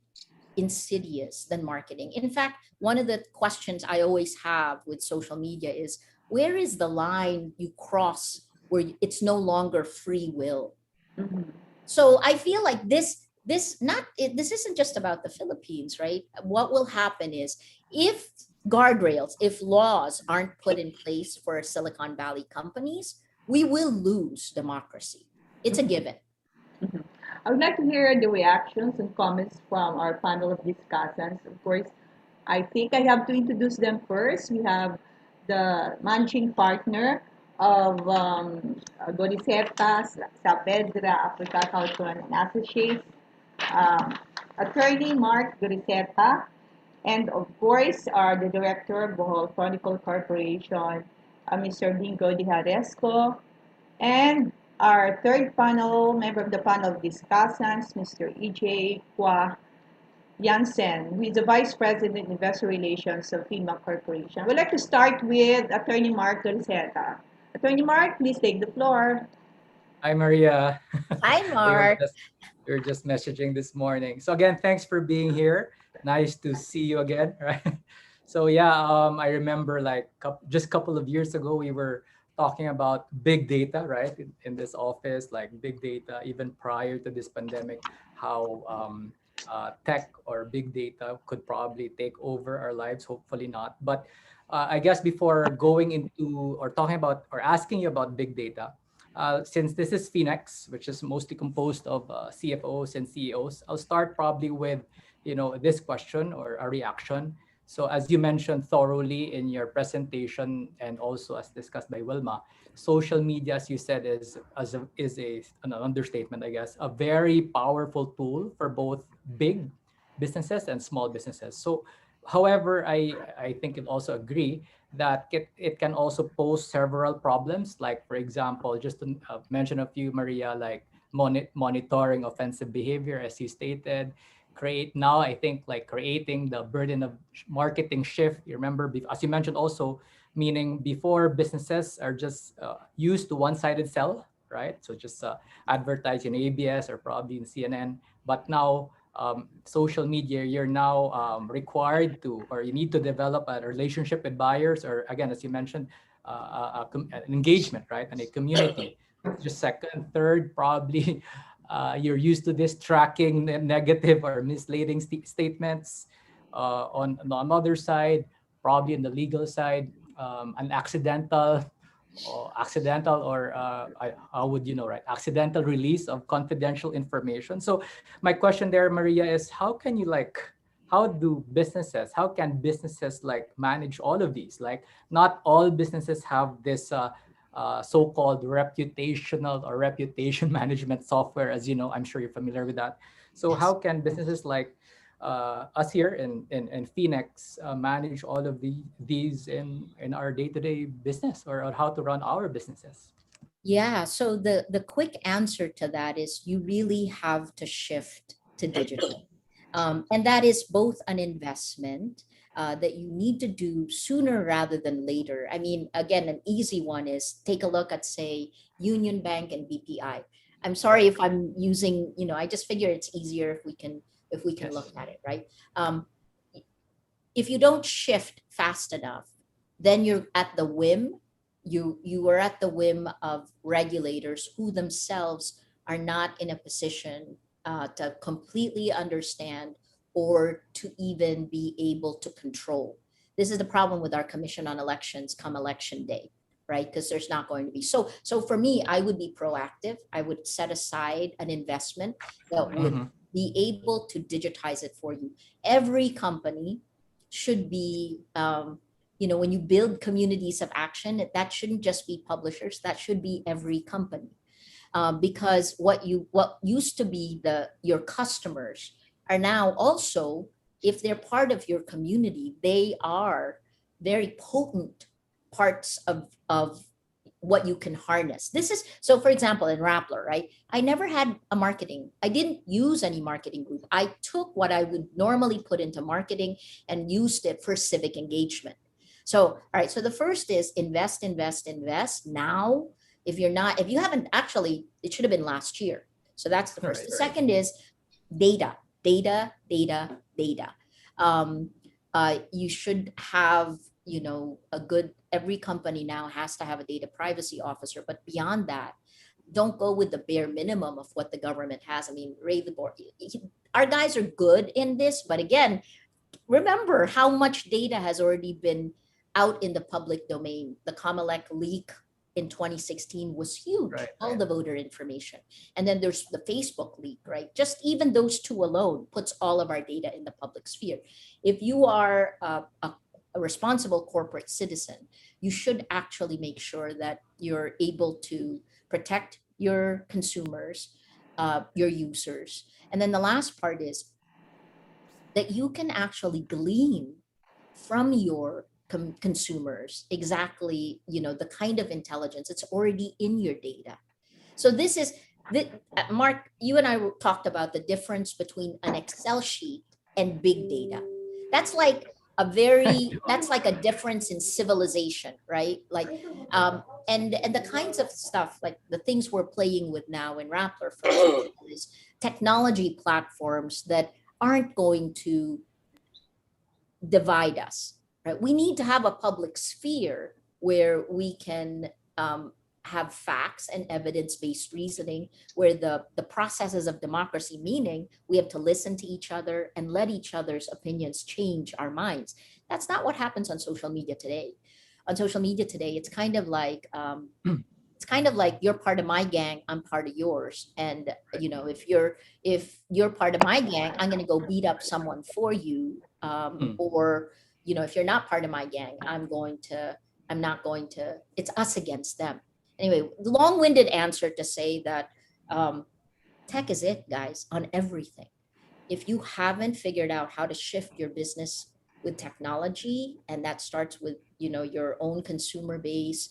insidious than marketing. In fact, one of the questions I always have with social media is, where is the line you cross where it's no longer free will? Mm-hmm. So I feel like this isn't just about the Philippines, right? What will happen is if guardrails, if laws aren't put in place for Silicon Valley companies, we will lose democracy. It's a given. Mm-hmm. I would like to hear the reactions and comments from our panel of discussants. Of course, I think I have to introduce them first. We have the managing partner of Goriseta Saavedra Africa Cultural and Associates, attorney Mark Goriseta, and of course, the director of Bohol Chronicle Corporation, Mr. Bingo Di Haresco, and our third panel, member of the panel of discussants, Mr. EJ Kwa Jansen, who is the Vice President Investor Relations of FEMA Corporation. We'd like to start with Attorney Mark Goriseta. Attorney Mark, please take the floor. Hi, Maria. Hi, Mark. we were just messaging this morning. So again, thanks for being here. Nice to see you again, right? So yeah, I remember like just a couple of years ago, we were talking about big data, right? In this office, like big data, even prior to this pandemic, how tech or big data could probably take over our lives. Hopefully not. But I guess before going into or talking about or asking you about big data, since this is Phoenix, which is mostly composed of CFOs and CEOs, I'll start probably with, this question or a reaction. So as you mentioned thoroughly in your presentation and also as discussed by Wilma, social media, as you said, is an understatement, I guess, a very powerful tool for both big businesses and small businesses. So, however, I think you'll also agree that it can also pose several problems. Like, for example, just to mention a few, Maria, like monitoring offensive behavior, as you stated, I think like creating the burden of marketing shift. You remember, as you mentioned also, meaning before businesses are just used to one-sided sell, right? So just advertise in ABS or probably in CNN. But now social media, you're now required to, or you need to develop a relationship with buyers, or again, as you mentioned, an engagement, right? And a community. Just second, third, probably you're used to this tracking negative or misleading statements. On the other side, probably on the legal side, an accidental or how would you know, right? Accidental release of confidential information. So my question there, Maria, is how can businesses like manage all of these? Like not all businesses have this so-called reputational or reputation management software, as you know, I'm sure you're familiar with that. So Yes. how can businesses like us here in Phoenix manage all of these in our day-to-day business or on how to run our businesses? Yeah, so the quick answer to that is you really have to shift to digital. And that is both an investment that you need to do sooner rather than later. I mean, again, an easy one is take a look at, say, Union Bank and BPI. I'm sorry if I'm using, I just figure it's easier if we can Yes. look at it, right? If you don't shift fast enough, then you're at the whim. You are at the whim of regulators who themselves are not in a position to completely understand or to even be able to control. This is the problem with our Commission on Elections come election day, right? Because there's not going to be. So for me, I would be proactive. I would set aside an investment that would Mhm. be able to digitize it for you. Every company should be, when you build communities of action, that shouldn't just be publishers, that should be every company. Because what used to be your customers are now also, if they're part of your community, they are very potent parts of what you can harness. This is so, for example, in Rappler, right? I never had I didn't use any marketing group. I took what I would normally put into marketing and used it for civic engagement. So, all right. So the first is invest, invest, invest. Now, if you haven't actually, it should have been last year. So that's the first. Right, The right. second is data. You should have, every company now has to have a data privacy officer, but beyond that, don't go with the bare minimum of what the government has. I mean, Ray the board, our guys are good in this, but again, remember how much data has already been out in the public domain. The Comelec leak in 2016 was huge, Right, all right. the voter information. And then there's the Facebook leak, right? Just even those two alone puts all of our data in the public sphere. If you are a responsible corporate citizen, you should actually make sure that you're able to protect your consumers, your users. And then the last part is that you can actually glean from your consumers exactly, the kind of intelligence it's already in your data. So this is Mark, you and I talked about the difference between an Excel sheet and big data. That's like that's like a difference in civilization, right? Like and the kinds of stuff, like the things we're playing with now in Rappler, for example, is technology platforms that aren't going to divide us, right? We need to have a public sphere where we can have facts and evidence-based reasoning, where the processes of democracy, meaning we have to listen to each other and let each other's opinions change our minds. That's not what happens on social media today. On social media today, it's kind of like you're part of my gang, I'm part of yours. And if you're part of my gang, I'm going to go beat up someone for you. Or if you're not part of my gang, I'm not going to, it's us against them. Anyway, long-winded answer to say that tech is it, guys, on everything. If you haven't figured out how to shift your business with technology, and that starts with your own consumer base,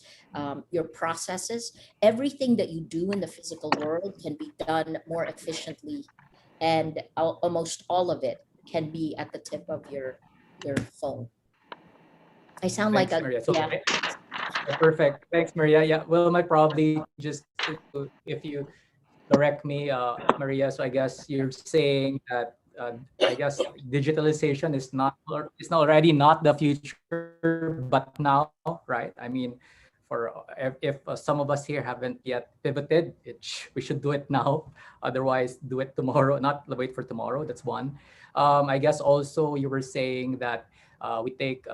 your processes, everything that you do in the physical world can be done more efficiently, and almost all of it can be at the tip of your phone. I sound Thanks, like a Maria. So, yeah. perfect. Thanks, Maria. Yeah, well, my probably just if you correct me, Maria. So I guess you're saying that I guess digitalization is not already not the future, but now, right? I mean, for if some of us here haven't yet pivoted, we should do it now. Otherwise, do it tomorrow, not wait for tomorrow. That's one. I guess also you were saying that we take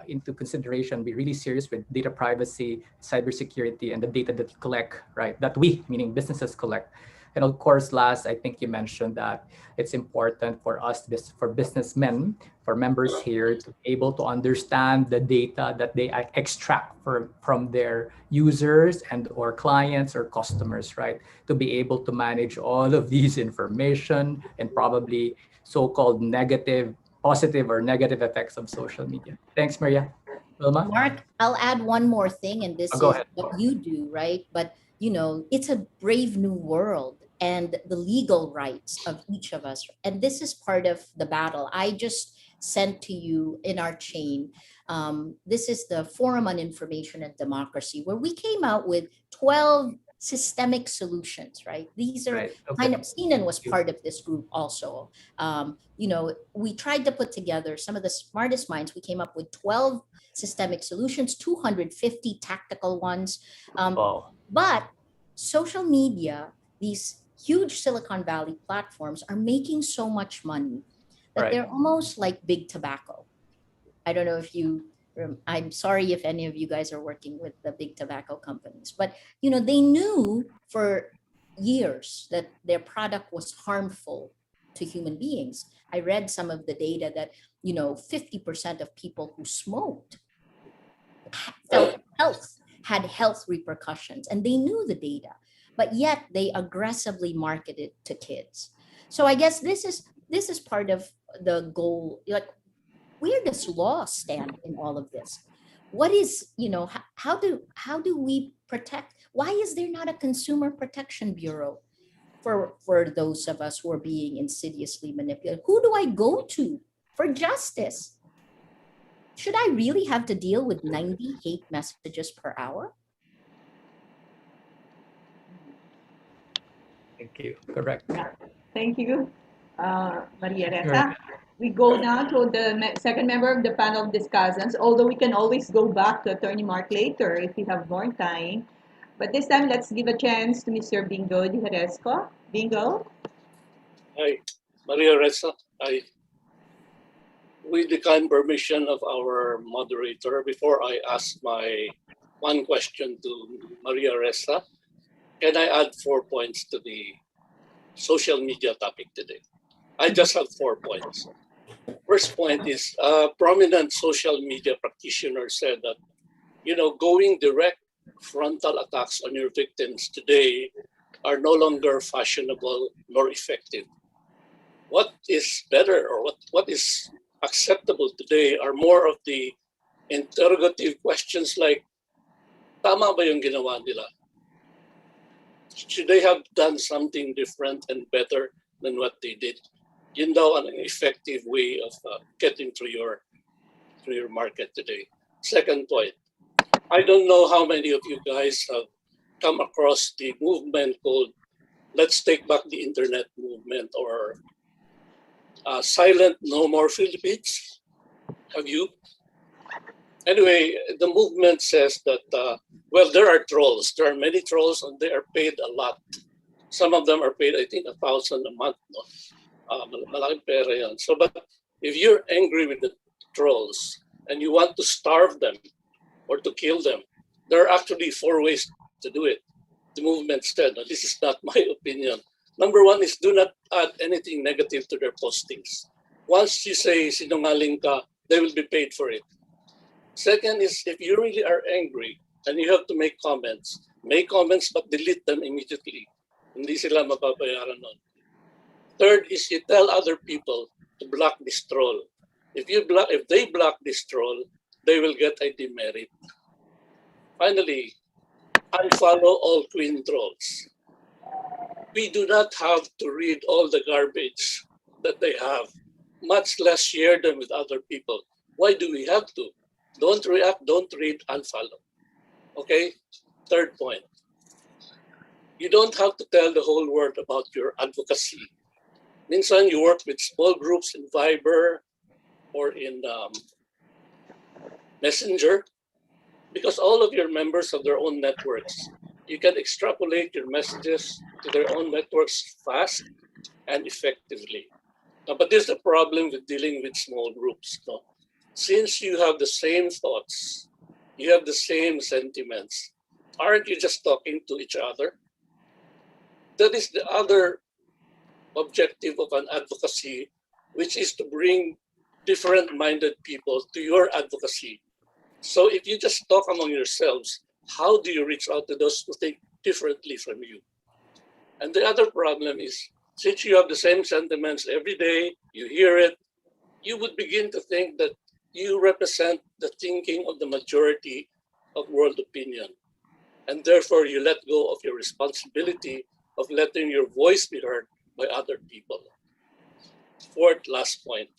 into consideration, be really serious with data privacy, cybersecurity, and the data that you collect, right? That we, meaning businesses, collect. And of course, last, I think you mentioned that it's important for us, for businessmen, for members here, to be able to understand the data that they extract from their users and or clients or customers, right? To be able to manage all of these information and probably so-called positive or negative effects of social media. Thanks, Maria. Wilma? Mark, I'll add one more thing, and this Go is ahead. what you do, right? But it's a brave new world, and the legal rights of each of us. And this is part of the battle. I just sent to you in our chain. This is the Forum on Information and Democracy, where we came out with 12 systemic solutions, right? These are Right. Okay. kind of, Sinan was part of this group also. We tried to put together some of the smartest minds. We came up with 12 systemic solutions, 250 tactical ones. Wow. But social media, these huge Silicon Valley platforms, are making so much money that Right. they're almost like big tobacco. I don't know if I'm sorry if any of you guys are working with the big tobacco companies, but they knew for years that their product was harmful to human beings. I read some of the data that 50% of people who smoked had health repercussions, and they knew the data, but yet they aggressively marketed to kids. So I guess this is part of the goal. Like, where does law stand in all of this? What is, how do we protect? Why is there not a consumer protection bureau for those of us who are being insidiously manipulated? Who do I go to for justice? Should I really have to deal with 90 hate messages per hour? Thank you. Correct. Thank you, Maria Ressa. Sure. We go now to the second member of the panel of discussants, although we can always go back to Attorney Mark later if we have more time. But this time, let's give a chance to Mr. Bingo de Jerezco. Bingo? Hi, Maria Ressa. Hi. With the kind permission of our moderator, before I ask my one question to Maria Ressa, can I add 4 points to the social media topic today? I just have 4 points. First point is a prominent social media practitioner said that, going direct frontal attacks on your victims today are no longer fashionable nor effective. What is better, or what is acceptable today are more of the interrogative questions like, tama ba yung ginawa nila? Should they have done something different and better than what they did? Yun daw an effective way of getting through your market today. Second point, I don't know how many of you guys have come across the movement called Let's Take Back the Internet movement, or Silent No More Philippines. Have you? Anyway, the movement says that, well, there are trolls. There are many trolls and they are paid a lot. Some of them are paid, I think, 1,000 a month. No? Malaking pera yan. So, but if you're angry with the trolls and you want to starve them or to kill them, there are actually 4 ways to do it. The movement said, now, this is not my opinion. Number 1 is do not add anything negative to their postings. Once you say sinungaling ka, they will be paid for it. Second is if you really are angry and you have to make comments but delete them immediately. Hindi sila mababayaran nun. Third is you tell other people to block this troll. If they block this troll, they will get a demerit. Finally, unfollow all queen trolls. We do not have to read all the garbage that they have, much less share them with other people. Why do we have to? Don't react, don't read, unfollow. Okay? Third point. You don't have to tell the whole world about your advocacy. Minsan you work with small groups in Viber or in Messenger, because all of your members have their own networks. You can extrapolate your messages to their own networks fast and effectively. But there's a problem with dealing with small groups. No? Since you have the same thoughts, you have the same sentiments, aren't you just talking to each other? That is the other objective of an advocacy, which is to bring different-minded people to your advocacy. So if you just talk among yourselves, how do you reach out to those who think differently from you? And the other problem is, since you have the same sentiments every day, you hear it, you would begin to think that you represent the thinking of the majority of world opinion. And therefore, you let go of your responsibility of letting your voice be heard by other people. Fourth, last point.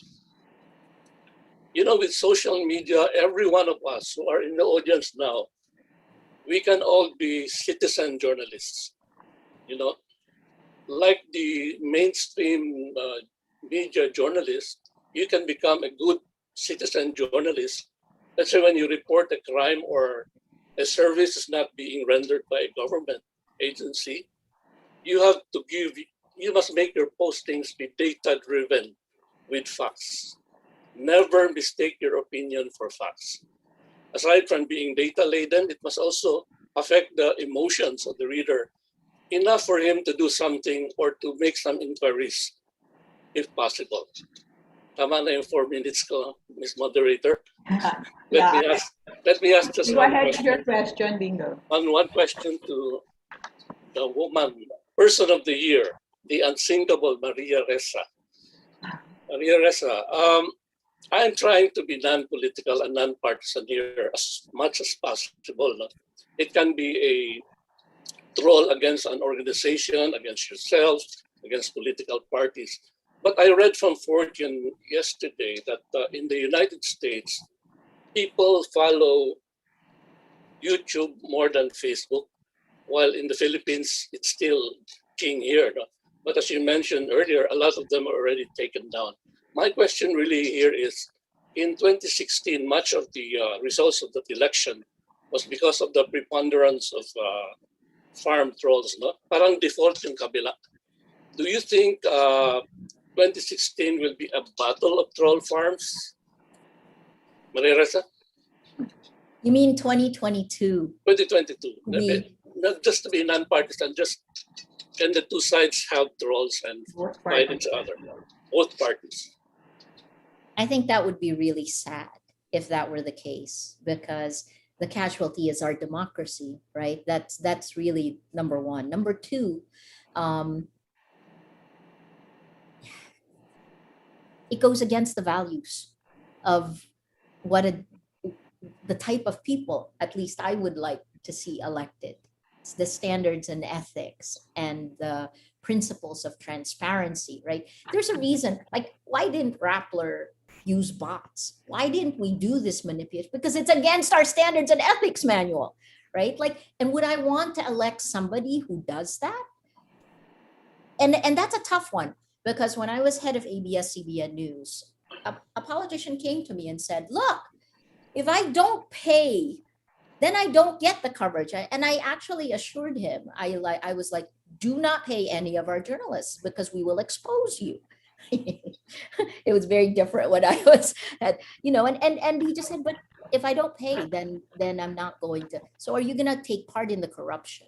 You know, with social media, every one of us who are in the audience now, we can all be citizen journalists. You know, like the mainstream media journalist, you can become a good citizen journalist. Let's say when you report a crime or a service is not being rendered by a government agency, you must make your postings be data-driven with facts. Never mistake your opinion for facts. Aside from being data-laden, it must also affect the emotions of the reader, enough for him to do something or to make some inquiries, if possible. Tama na yung 4 minutes ko, Ms. Moderator. Let me ask just Go one ahead with question. your question, Bingo. One question to the woman, person of the year, the unsinkable Maria Ressa. Maria Ressa, I'm trying to be non-political and non-partisan here as much as possible. No? It can be a troll against an organization, against yourself, against political parties. But I read from Fortune yesterday that in the United States, people follow YouTube more than Facebook, while in the Philippines, it's still king here. No? But as you mentioned earlier, a lot of them are already taken down. My question really here is, in 2016, much of the results of that election was because of the preponderance of farm trolls. No? Parang default yung kabila. Do you think 2016 will be a battle of troll farms? Maria Ressa? You mean 2022? 2022. Not just to be non-partisan, just can the two sides have trolls and fight each other? Both parties. I think that would be really sad if that were the case, because the casualty is our democracy, right? That's really number one. Number two, it goes against the values of the type of people, at least I would like to see elected. It's the standards and ethics and the principles of transparency, right? There's a reason, like, why didn't Rappler use bots? Why didn't we do this manipulation? Because it's against our standards and ethics manual, right? Like, and would I want to elect somebody who does that? And that's a tough one, because when I was head of ABS-CBN News, a politician came to me and said, look, if I don't pay, then I don't get the coverage. And I actually assured him, I was like, do not pay any of our journalists because we will expose you. It was very different when I was at, and he just said, but if I don't pay, then I'm not going to. So are you going to take part in the corruption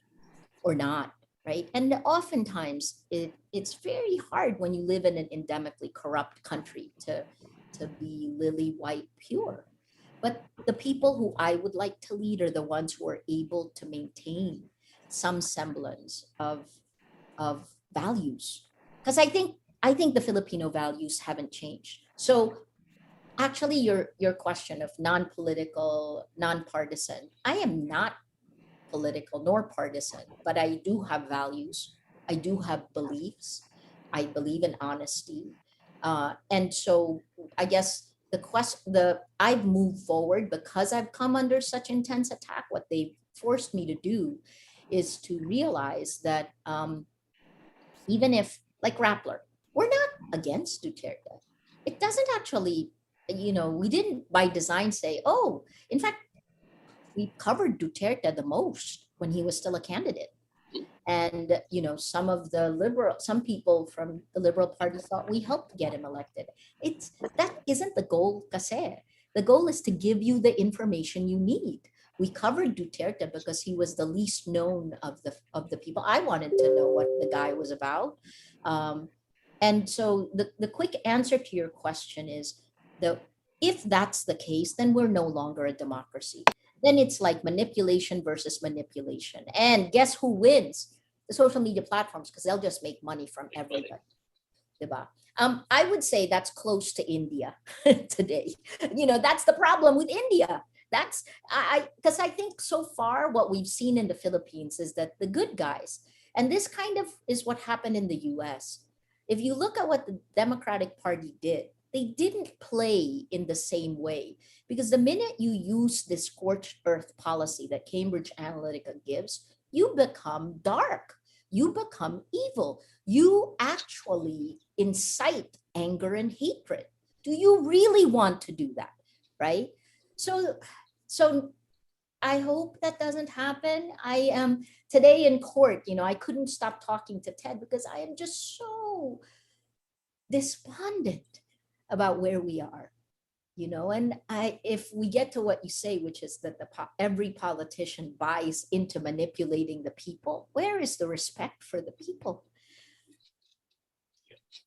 or not? Right. And oftentimes it's very hard when you live in an endemically corrupt country to be lily white pure. But the people who I would like to lead are the ones who are able to maintain some semblance of values. Because I think the Filipino values haven't changed. So actually your question of non-political, non-partisan, I am not political nor partisan, but I do have values. I do have beliefs. I believe in honesty. And so I guess I've moved forward because I've come under such intense attack. What they've forced me to do is to realize that even if, like Rappler, we're not against Duterte. It doesn't actually, we didn't by design say, oh, in fact, we covered Duterte the most when he was still a candidate. And, some people from the Liberal Party thought we helped get him elected. That isn't the goal, kasi. The goal is to give you the information you need. We covered Duterte because he was the least known of the people. I wanted to know what the guy was about. And so the quick answer to your question is if that's the case, then we're no longer a democracy. Then it's like manipulation versus manipulation. And guess who wins? The social media platforms, because they'll just make money from everybody. Diba? I would say that's close to India today. That's the problem with India. That's because I think so far what we've seen in the Philippines is that the good guys, and this kind of is what happened in the US. If you look at what the Democratic Party did, they didn't play in the same way, because the minute you use this scorched earth policy that Cambridge Analytica gives, you become dark, you become evil, you actually incite anger and hatred. Do you really want to do that, right? So I hope that doesn't happen. I am today in court, I couldn't stop talking to Ted because I am just so despondent about where we are, and if we get to what you say, which is that every politician buys into manipulating the people, where is the respect for the people?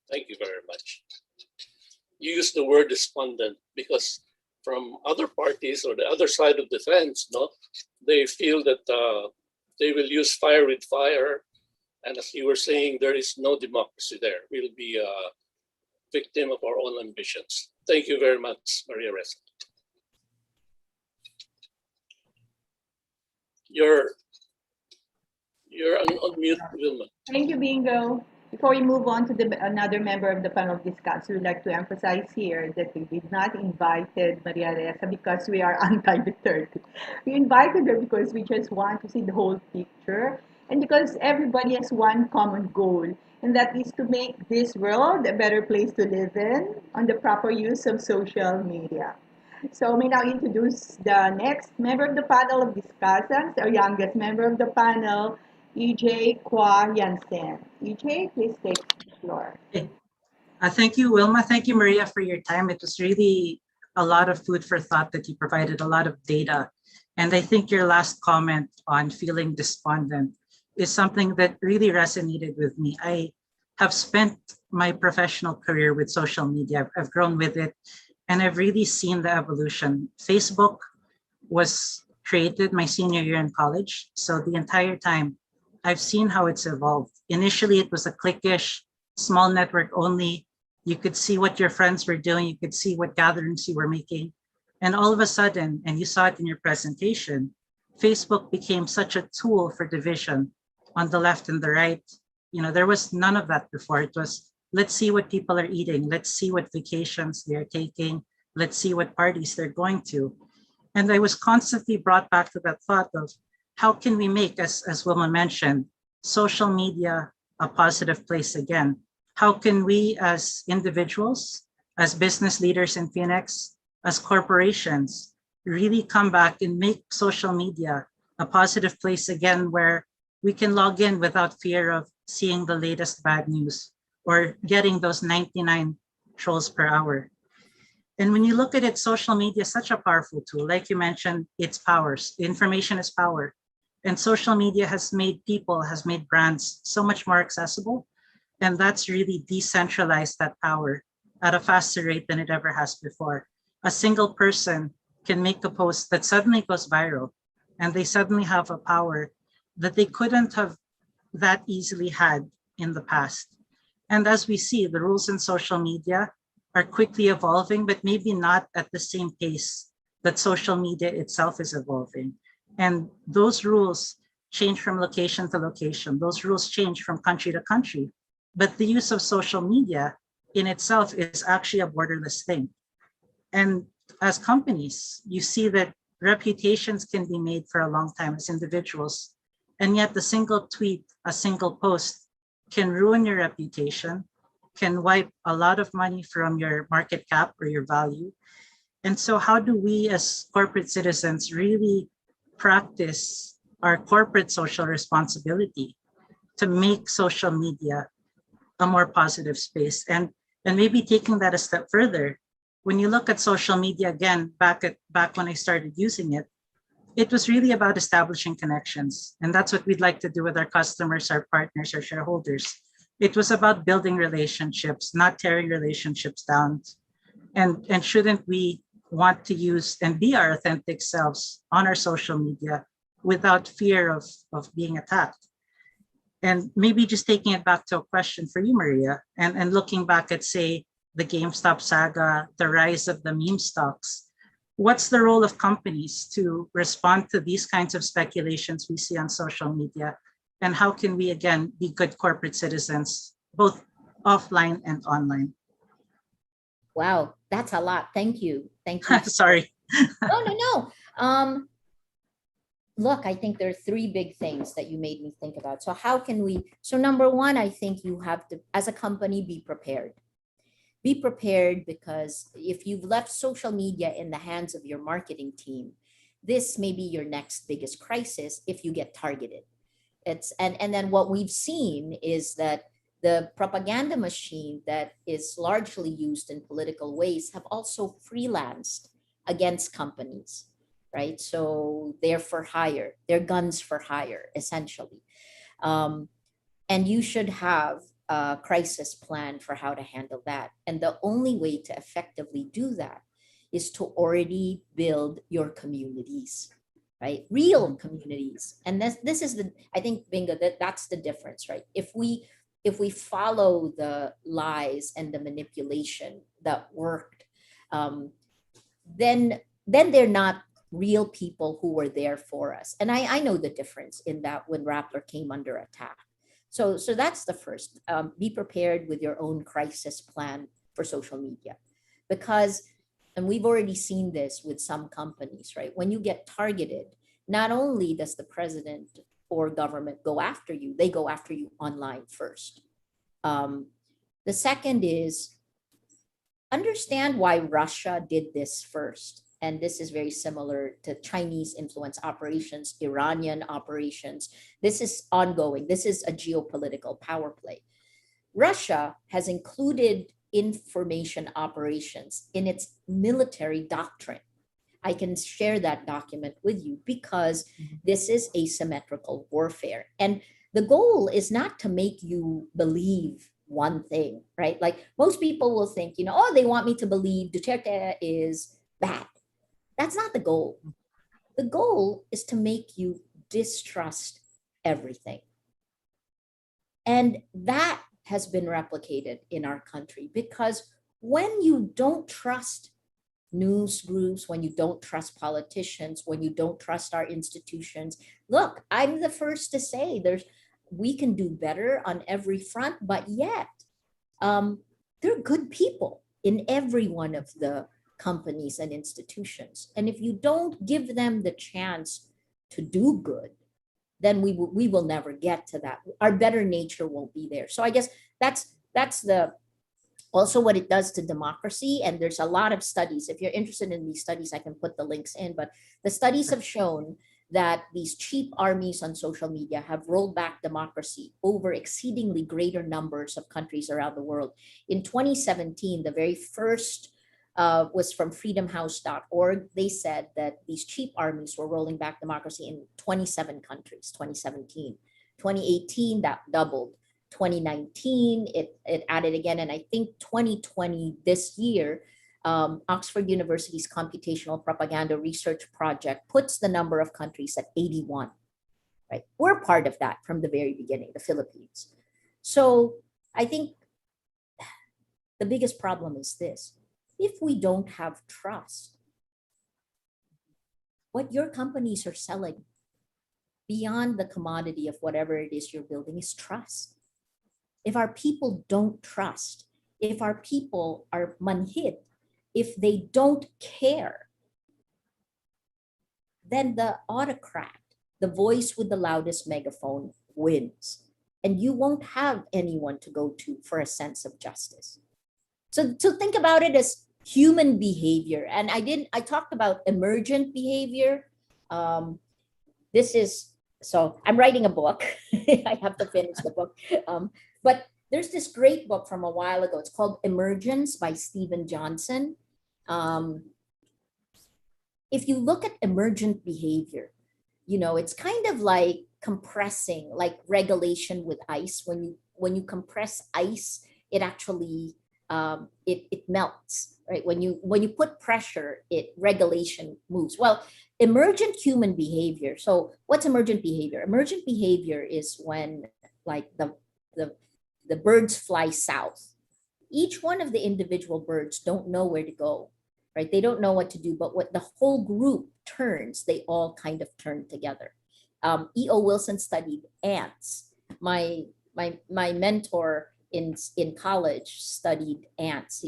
Thank you very much. You use the word despondent because from other parties or the other side of the fence, they feel that they will use fire with fire. And as you were saying, there is no democracy there. We'll be a victim of our own ambitions. Thank you very much, Maria Ressa. You're on mute, Wilma. Thank you, Bingo. Before we move on to another member of the panel discuss, we would like to emphasize here that we did not invite Maria Ressa because we are anti-Duterte. We invited her because we just want to see the whole picture and because everybody has one common goal, and that is to make this world a better place to live in on the proper use of social media. So we now introduce the next member of the panel of discussants, our youngest member of the panel, EJ Kwa Yansen. EJ, please take the floor. Okay. Thank you, Wilma. Thank you, Maria, for your time. It was really a lot of food for thought that you provided, a lot of data. And I think your last comment on feeling despondent is something that really resonated with me. I have spent my professional career with social media. I've grown with it, and I've really seen the evolution. Facebook was created my senior year in college. So the entire time, I've seen how it's evolved. Initially, it was a cliquish, small network only. You could see what your friends were doing. You could see what gatherings you were making. And all of a sudden, and you saw it in your presentation, Facebook became such a tool for division on the left and the right. There was none of that before. It was, let's see what people are eating. Let's see what vacations they're taking. Let's see what parties they're going to. And I was constantly brought back to that thought of how can we make, as Wilma mentioned, social media a positive place again? How can we as individuals, as business leaders in Phoenix, as corporations, really come back and make social media a positive place again where we can log in without fear of seeing the latest bad news or getting those 99 trolls per hour. And when you look at it, social media is such a powerful tool. Like you mentioned, it's powers. Information is power. And social media has made people, has made brands so much more accessible. And that's really decentralized that power at a faster rate than it ever has before. A single person can make a post that suddenly goes viral, and they suddenly have a power that they couldn't have that easily had in the past. And as we see, the rules in social media are quickly evolving, but maybe not at the same pace that social media itself is evolving. And those rules change from location to location. Those rules change from country to country. But the use of social media in itself is actually a borderless thing. And as companies, you see that reputations can be made for a long time as individuals. And yet the single tweet, a single post can ruin your reputation, can wipe a lot of money from your market cap or your value. And so how do we as corporate citizens really practice our corporate social responsibility to make social media a more positive space? And maybe taking that a step further, when you look at social media again, back when I started using it, it was really about establishing connections. And that's what we'd like to do with our customers, our partners, our shareholders. It was about building relationships, not tearing relationships down. And shouldn't we want to use and be our authentic selves on our social media without fear of being attacked? And maybe just taking it back to a question for you, Maria, and looking back at, say, the GameStop saga, the rise of the meme stocks, what's the role of companies to respond to these kinds of speculations we see on social media? And how can we, again, be good corporate citizens, both offline and online? Wow, that's a lot. Thank you. Thank you. Sorry. No. Look, I think there are three big things that you made me think about. So how can we, so number one, I think you have to, as a company, be prepared. Be prepared, because if you've left social media in the hands of your marketing team, this may be your next biggest crisis if you get targeted. And then what we've seen is that the propaganda machine that is largely used in political ways have also freelanced against companies, right? So they're for hire, they're guns for hire, essentially. And you should have a crisis plan for how to handle that. And the only way to effectively do that is to already build your communities, right? Real communities. And this is the, I think, Bingo, that's the difference, right? If we follow the lies and the manipulation that worked, then they're not real people who were there for us. And I know the difference in that when Rappler came under attack. So that's the first. Be prepared with your own crisis plan for social media, because, and we've already seen this with some companies, right? When you get targeted, not only does the president or government go after you, they go after you online first. The second is understand why Russia did this first. And this is very similar to Chinese influence operations, Iranian operations. This is ongoing. This is a geopolitical power play. Russia has included information operations in its military doctrine. I can share that document with you because this is asymmetrical warfare. And the goal is not to make you believe one thing, right? Like most people will think, oh, they want me to believe Duterte is bad. That's not the goal. The goal is to make you distrust everything. And that has been replicated in our country, because when you don't trust news groups, when you don't trust politicians, when you don't trust our institutions, look, I'm the first to say we can do better on every front, but yet they're good people in every one of the companies and institutions. And if you don't give them the chance to do good, then we will never get to that. Our better nature won't be there. So I guess that's the also what it does to democracy. And there's a lot of studies. If you're interested in these studies, I can put the links in. But the studies have shown that these cheap armies on social media have rolled back democracy over exceedingly greater numbers of countries around the world. In 2017, the very first was from freedomhouse.org. They said that these cheap armies were rolling back democracy in 27 countries, 2017. 2018, that doubled. 2019, it added again. And I think 2020, this year, Oxford University's Computational Propaganda Research Project puts the number of countries at 81, right? We're part of that from the very beginning, the Philippines. So I think the biggest problem is this. If we don't have trust, what your companies are selling beyond the commodity of whatever it is you're building is trust. If our people don't trust, if our people are manhid, if they don't care, then the autocrat, the voice with the loudest megaphone, wins. And you won't have anyone to go to for a sense of justice. So to think about it as human behavior, and I talked about emergent behavior. So I'm writing a book. I have to finish the book. But there's this great book from a while ago. It's called Emergence by Steven Johnson. If you look at emergent behavior, it's kind of like compressing, like regulation with ice. When you compress ice, it actually it melts, right? When you put pressure, regulation moves. Well, emergent human behavior. So what's emergent behavior? Emergent behavior is when, like, the birds fly south. Each one of the individual birds don't know where to go, right? They don't know what to do, but what the whole group turns, they all kind of turn together. E.O. Wilson studied ants. My mentor in college studied ants.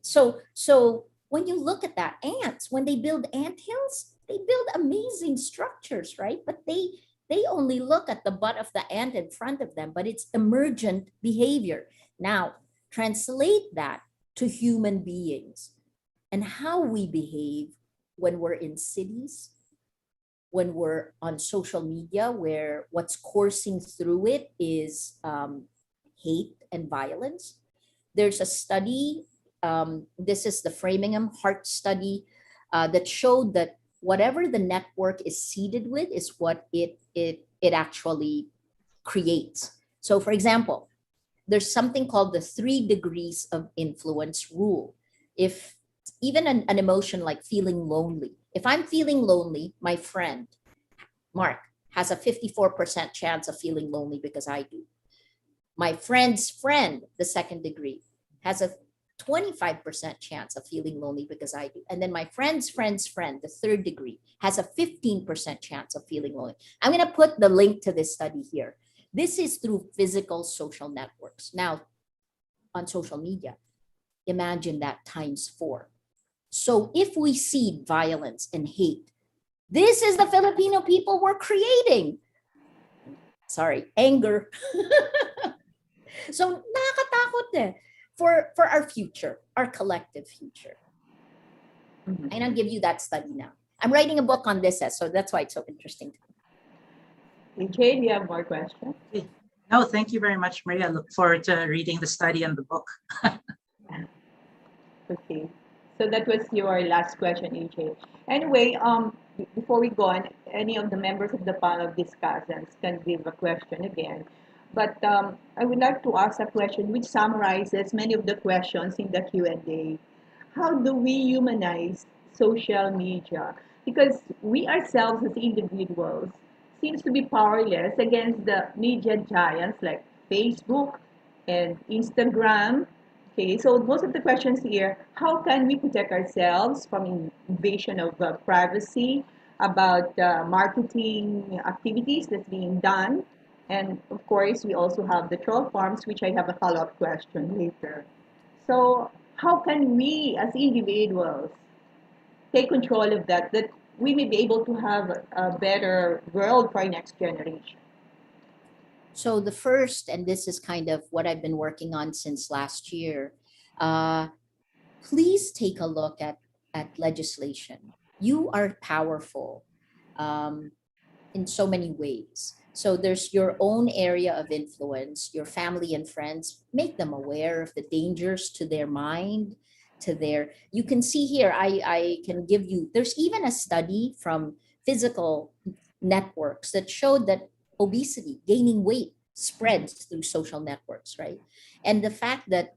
So when you look at that, ants, when they build ant hills, they build amazing structures, right? But they only look at the butt of the ant in front of them, but it's emergent behavior. Now, translate that to human beings and how we behave when we're in cities, when we're on social media, where what's coursing through it is hate and violence. There's a study, this is the Framingham Heart Study, that showed that whatever the network is seeded with is what it actually creates. So for example, there's something called the 3 degrees of influence rule. If even an emotion like feeling lonely, if I'm feeling lonely, my friend, Mark, has a 54% chance of feeling lonely because I do. My friend's friend, the 2nd degree, has a 25% chance of feeling lonely because I do. And then my friend's friend's friend, the 3rd degree, has a 15% chance of feeling lonely. I'm going to put the link to this study here. This is through physical social networks. Now, on social media, imagine that times 4. So if we see violence and hate, this is the Filipino people we're creating. Sorry, anger. So nakakatakot eh. For our future, our collective future. And I'll give you that study now. I'm writing a book on this, so that's why it's so interesting to me. EJ, do you have more questions? No, thank you very much, Maria. I look forward to reading the study and the book. Okay, so that was your last question, EJ. Anyway, before we go on, any of the members of the panel of discussants can give a question again. But I would like to ask a question which summarizes many of the questions in the Q&A. How do we humanize social media? Because we ourselves as individuals seems to be powerless against the media giants like Facebook and Instagram. Okay, so most of the questions here, how can we protect ourselves from invasion of privacy, about marketing activities that's being done? And of course, we also have the troll farms, which I have a follow-up question later. So how can we as individuals take control of that we may be able to have a better world for our next generation? So the first, and this is kind of what I've been working on since last year, Uh, please take a look at legislation. You are powerful in so many ways. So there's your own area of influence, your family and friends, make them aware of the dangers to their mind, to their, you can see here, I can give you, there's even a study from physical networks that showed that obesity, gaining weight, spreads through social networks, right? And the fact that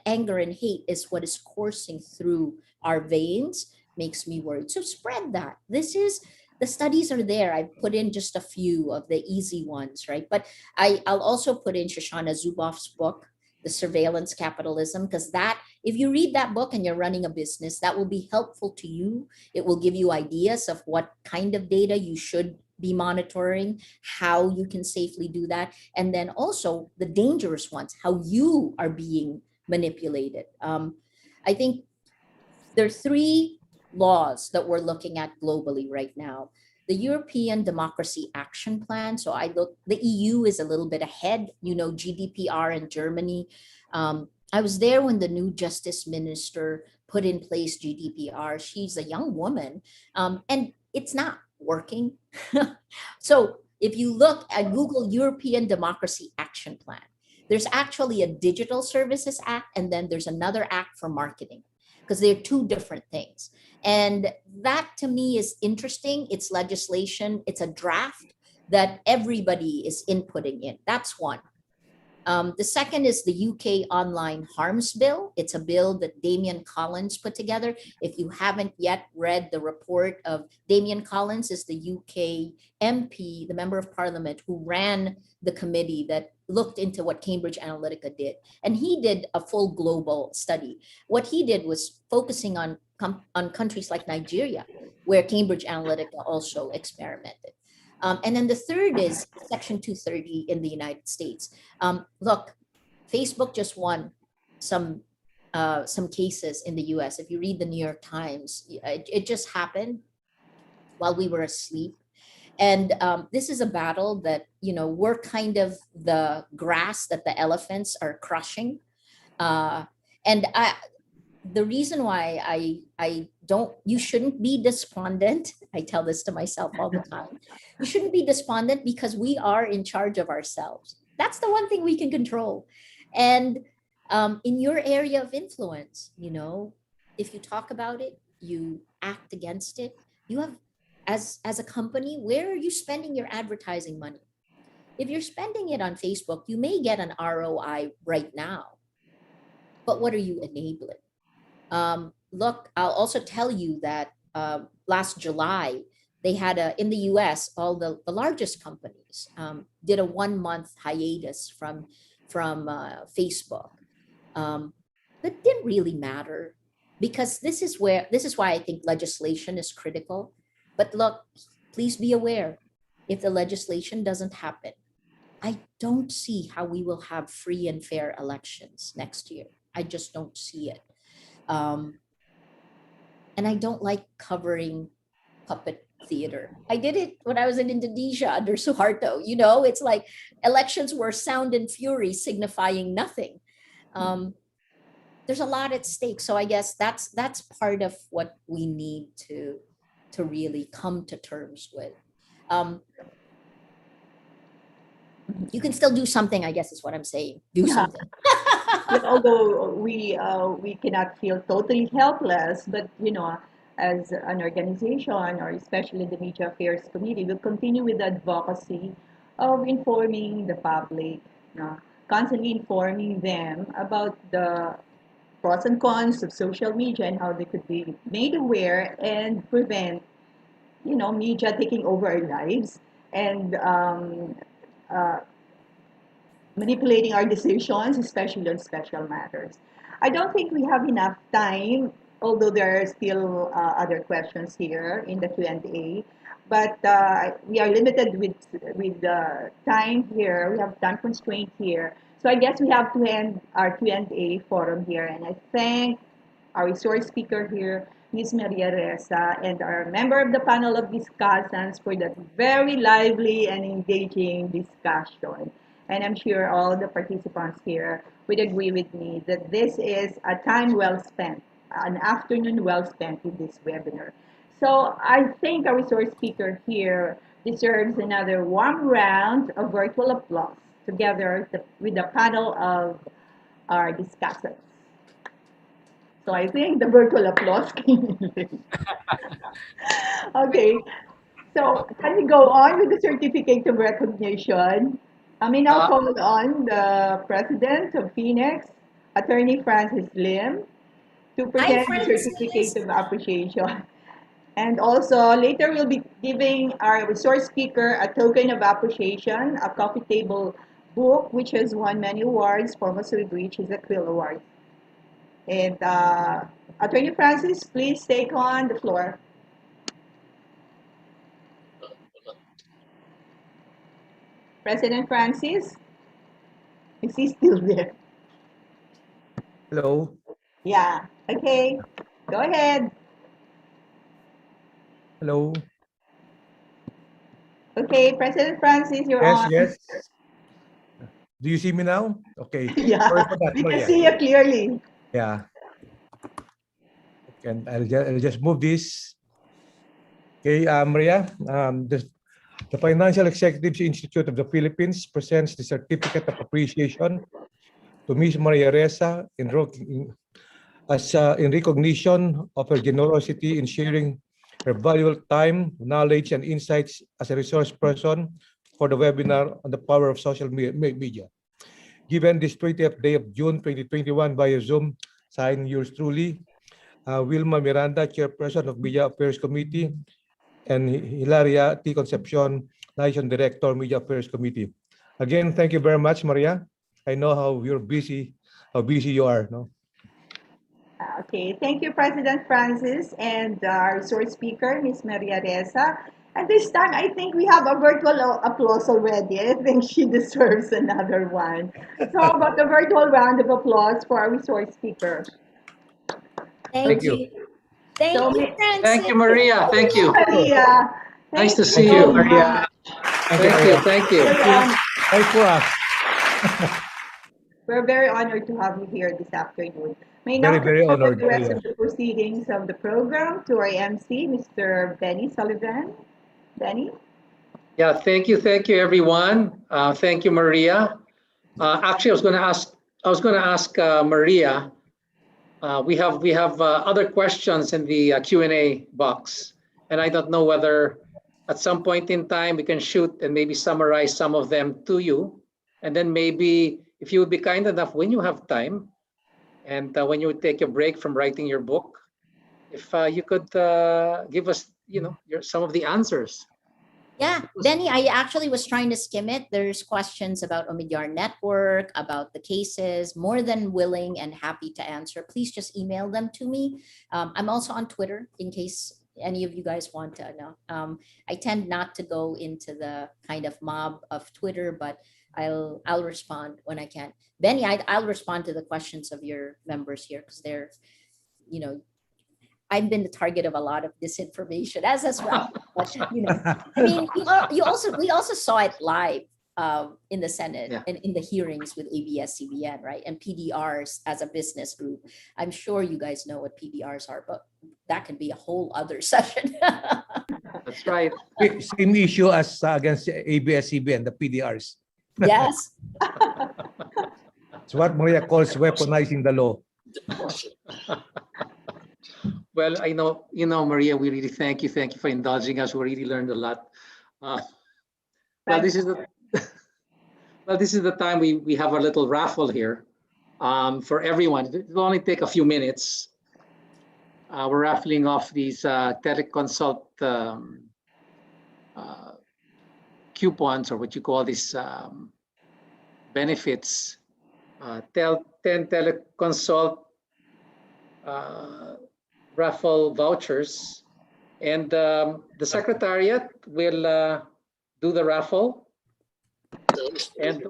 anger and hate is what is coursing through our veins makes me worried. So spread that. This is, the studies are there. I put in just a few of the easy ones, right? But I'll also put in Shoshana Zuboff's book, The Surveillance Capitalism, because that, if you read that book and you're running a business, that will be helpful to you. It will give you ideas of what kind of data you should be monitoring, how you can safely do that, and then also the dangerous ones, how you are being manipulated. I think there are three laws that we're looking at globally right now. The European Democracy Action Plan. So I look, the EU is a little bit ahead, you know, GDPR in Germany. I was there when the new justice minister put in place GDPR. She's a young woman, and it's not working. So if you look at Google European Democracy Action Plan, there's actually a Digital Services Act, and then there's another act for marketing, because they're two different things. And that to me is interesting. It's legislation, it's a draft that everybody is inputting in. That's one. The second is the UK Online Harms Bill. It's a bill that Damian Collins put together. If you haven't yet read the report of Damian Collins, is the UK MP, the Member of Parliament who ran the committee that looked into what Cambridge Analytica did. And he did a full global study. What he did was focusing on countries like Nigeria, where Cambridge Analytica also experimented. And then the third is Section 230 in the United States. Look, Facebook just won some cases in the US. If you read the New York Times, it just happened while we were asleep. And this is a battle that, you know, we're kind of the grass that the elephants are crushing. And the reason why I don't, you shouldn't be despondent. I tell this to myself all the time. You shouldn't be despondent because we are in charge of ourselves. That's the one thing we can control. And in your area of influence, you know, if you talk about it, you act against it, you have, as a company, where are you spending your advertising money? If you're spending it on Facebook, you may get an ROI right now, but what are you enabling? Look, I'll also tell you that last July, they had in the US, all the largest companies did a 1-month hiatus from Facebook. That didn't really matter, because this is why I think legislation is critical. But look, please be aware, if the legislation doesn't happen, I don't see how we will have free and fair elections next year. I just don't see it. And I don't like covering puppet theater. I did it when I was in Indonesia under Suharto. You know, it's like elections were sound and fury signifying nothing. There's a lot at stake. So I guess that's part of what we need to really come to terms with. You can still do something, I guess is what I'm saying. Do something. Although we cannot feel totally helpless, but you know, as an organization, or especially the Media Affairs Committee, will continue with the advocacy of informing the public, constantly informing them about the pros and cons of social media and how they could be made aware and prevent, you know, media taking over our lives and manipulating our decisions, especially on special matters. I don't think we have enough time, although there are still other questions here in the Q&A. But we are limited with time here. We have time constraint here. So I guess we have to end our Q&A forum here. And I thank our resource speaker here, Ms. Maria Ressa, and our member of the panel of discussants for that very lively and engaging discussion. And I'm sure all the participants here would agree with me that this is a time well spent, an afternoon well spent in this webinar. So I think our resource speaker here deserves another warm round of virtual applause together with the panel of our discussants. So I think the virtual applause came in late. Okay, so can we go on with the certificate of recognition? I may now call on the president of Phoenix, Attorney Francis Lim, to present the certificate of appreciation. And also later we'll be giving our resource speaker a token of appreciation, a coffee table book, which has won many awards, foremost of which is the Quill Award. And Attorney Francis, please take on the floor. President Francis, is he still there? Hello. Yeah, okay, go ahead. Hello. Okay, President Francis, you're Yes, on. yes. Do you see me now? Okay. Yeah, Sorry for that, we can Maria. see you clearly. Yeah. And I'll just move this. Okay, Maria, the Financial Executives Institute of the Philippines presents the Certificate of Appreciation to Ms. Maria Ressa in recognition of her generosity in sharing her valuable time, knowledge, and insights as a resource person for the webinar on the power of social media. Given this 20th day of June 2021 via Zoom, signed yours truly, Wilma Miranda, Chairperson of Media Affairs Committee, and Hilaria T. Concepcion, Liaison Director, Media Affairs Committee. Again, thank you very much, Maria. I know how busy you are. No? Okay, thank you, President Francis, and our resource speaker, Ms. Maria Ressa. At this time, I think we have a virtual applause already. I think she deserves another one. So how about a virtual round of applause for our resource speaker? Thank you. you. Thank So, you, Francis. Thank you, Maria. Thank you. Maria. Nice to Thank see so you, Maria. much. Thank you. Thank you. Thanks for us. We're very honored to have you here this afternoon. May Very, now very turn over honored, the rest Maria. of the proceedings of the program to our MC, Mr. Benny Sullivan. Benny? Yeah, thank you, everyone. Thank you, Maria. Actually, I was going to ask Maria. We have other questions in the Q&A box, and I don't know whether at some point in time we can shoot and maybe summarize some of them to you, and then maybe if you would be kind enough when you have time, and when you would take a break from writing your book, if you could give us, some of the answers. Yeah, Benny, I actually was trying to skim it. There's questions about Omidyar Network, about the cases, more than willing and happy to answer. Please just email them to me. I'm also on Twitter in case any of you guys want to know. I tend not to go into the kind of mob of Twitter, but I'll respond when I can. Benny, I'll respond to the questions of your members here because they're, I've been the target of a lot of disinformation as well. But, I mean, we also saw it live in the Senate and in the hearings with ABS-CBN, right? And PDRs as a business group. I'm sure you guys know what PDRs are, but that can be a whole other session. That's right. Same issue as against ABS-CBN, the PDRs. Yes. It's what Maria calls weaponizing the law. Well, I know, Maria, we really thank you. Thank you for indulging us. We really learned a lot. Well, this is the time we have a little raffle here for everyone. It'll only take a few minutes. We're raffling off these teleconsult coupons, or what you call these benefits. 10 teleconsult raffle vouchers, and the Secretariat will do the raffle, and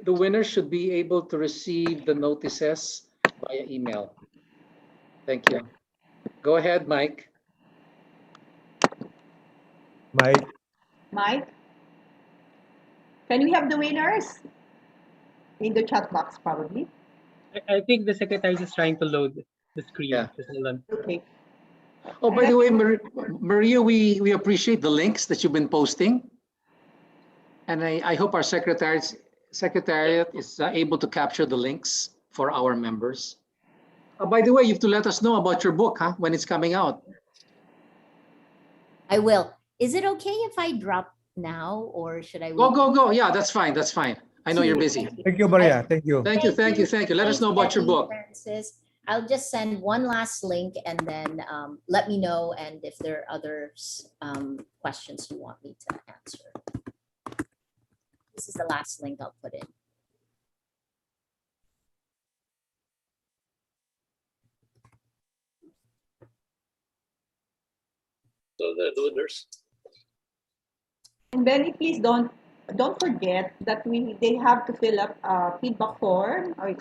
the winner should be able to receive the notices via email. Thank you. Go ahead, Mike. Mike? Can we have the winners? in the chat box probably. I think the secretary is trying to load the screen. Yeah. Just hold on. Okay. Oh, by the way, Maria, we appreciate the links that you've been posting. And I hope our secretariat is able to capture the links for our members. By the way, you have to let us know about your book, huh? When it's coming out. I will. Is it okay if I drop now, or should I Go, wait? go, go. Yeah, that's fine. That's fine. I know you're busy. Thank you, Maria. Thank you. Thank you, thank you, thank you. Let us know about your Thanks, book. Francis. I'll just send one last link and then let me know, and if there are other questions you want me to answer. This is the last link I'll put in. So the winners. And Benny, please don't forget that they have to fill up a feedback form or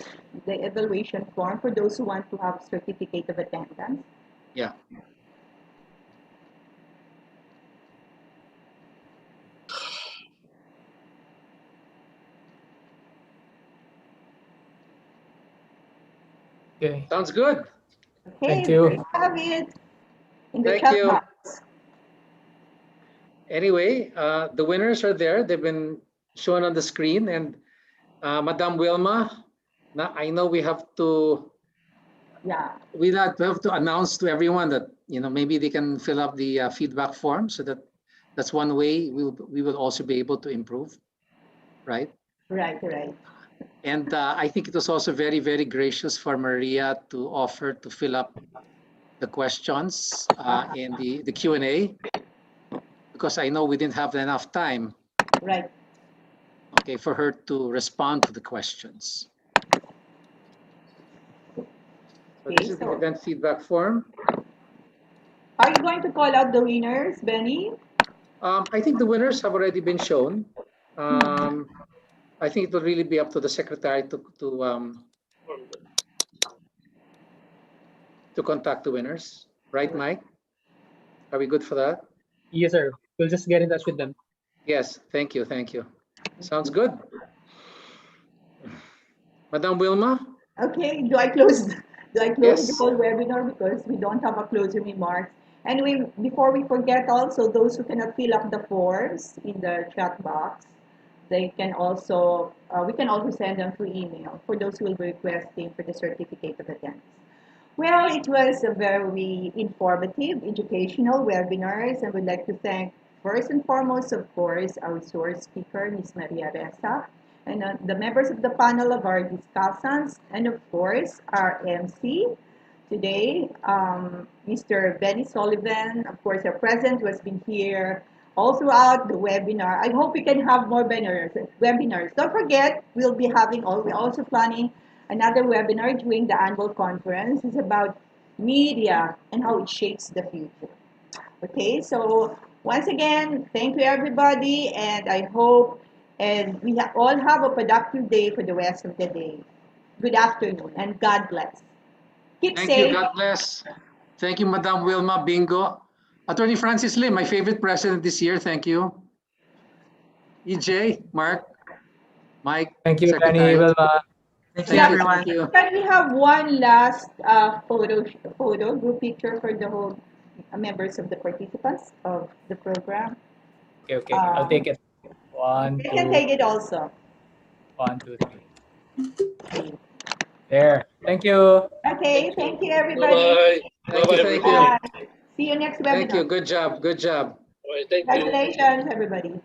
the evaluation form for those who want to have certificate of attendance. Yeah. Okay. Sounds good. Okay, Thank you. there you have it in the Thank chat you. box. Anyway, the winners are there. They've been shown on the screen. And Madam Wilma, now I know we have to Yeah. we have to announce to everyone that, you know, maybe they can fill up the feedback form, so that's one way we will also be able to improve, right? Right. And I think it was also very, very gracious for Maria to offer to fill up the questions in the Q&A, because I know we didn't have enough time, Right. okay, for her to respond to the questions. So this is the event feedback form. Are you going to call out the winners, Benny? I think the winners have already been shown. I think it will really be up to the secretary to contact the winners, right, Mike? Are we good for that? Yes, sir. We'll just get in touch with them. Yes, thank you, thank you. Sounds good. Madam Wilma? Okay, do I close Yes. the whole webinar because we don't have a closing remarks? Anyway, before we forget also, those who cannot fill up the forms in the chat box, they can also, we can also send them through email for those who will be requesting for the certificate of attendance. Well, it was a very informative, educational webinars, and we'd like to thank first and foremost, of course, our resource speaker, Ms. Maria Ressa, and the members of the panel of our discussants, and of course, our MC today, Mr. Benny Sullivan, of course, our president, who has been here all throughout the webinar. I hope we can have more webinars. Don't forget, we're also planning another webinar during the annual conference. It's about media and how it shapes the future. Okay, so once again, thank you everybody, and I hope and we all have a productive day for the rest of the day. Good afternoon, and God bless. Keep Thank safe. you, God bless. Thank you, Madam Wilma Bingo. Attorney Francis Lim, my favorite president this year, thank you. EJ, Mark, Mike, Thank you, Secretary. Danny, Wilma. Thank you, Yeah, everyone. Thank you. Can we have one last photo group picture for the whole members of the participants of the program? Okay, I'll take it. One, You can two, take it also. 1, 2, 3. There. Thank you. Okay, thank you everybody. Bye-bye. Thank you, thank you. Bye. See you next webinar. Thank you, good job, good job. Bye. Thank you. Congratulations, everybody.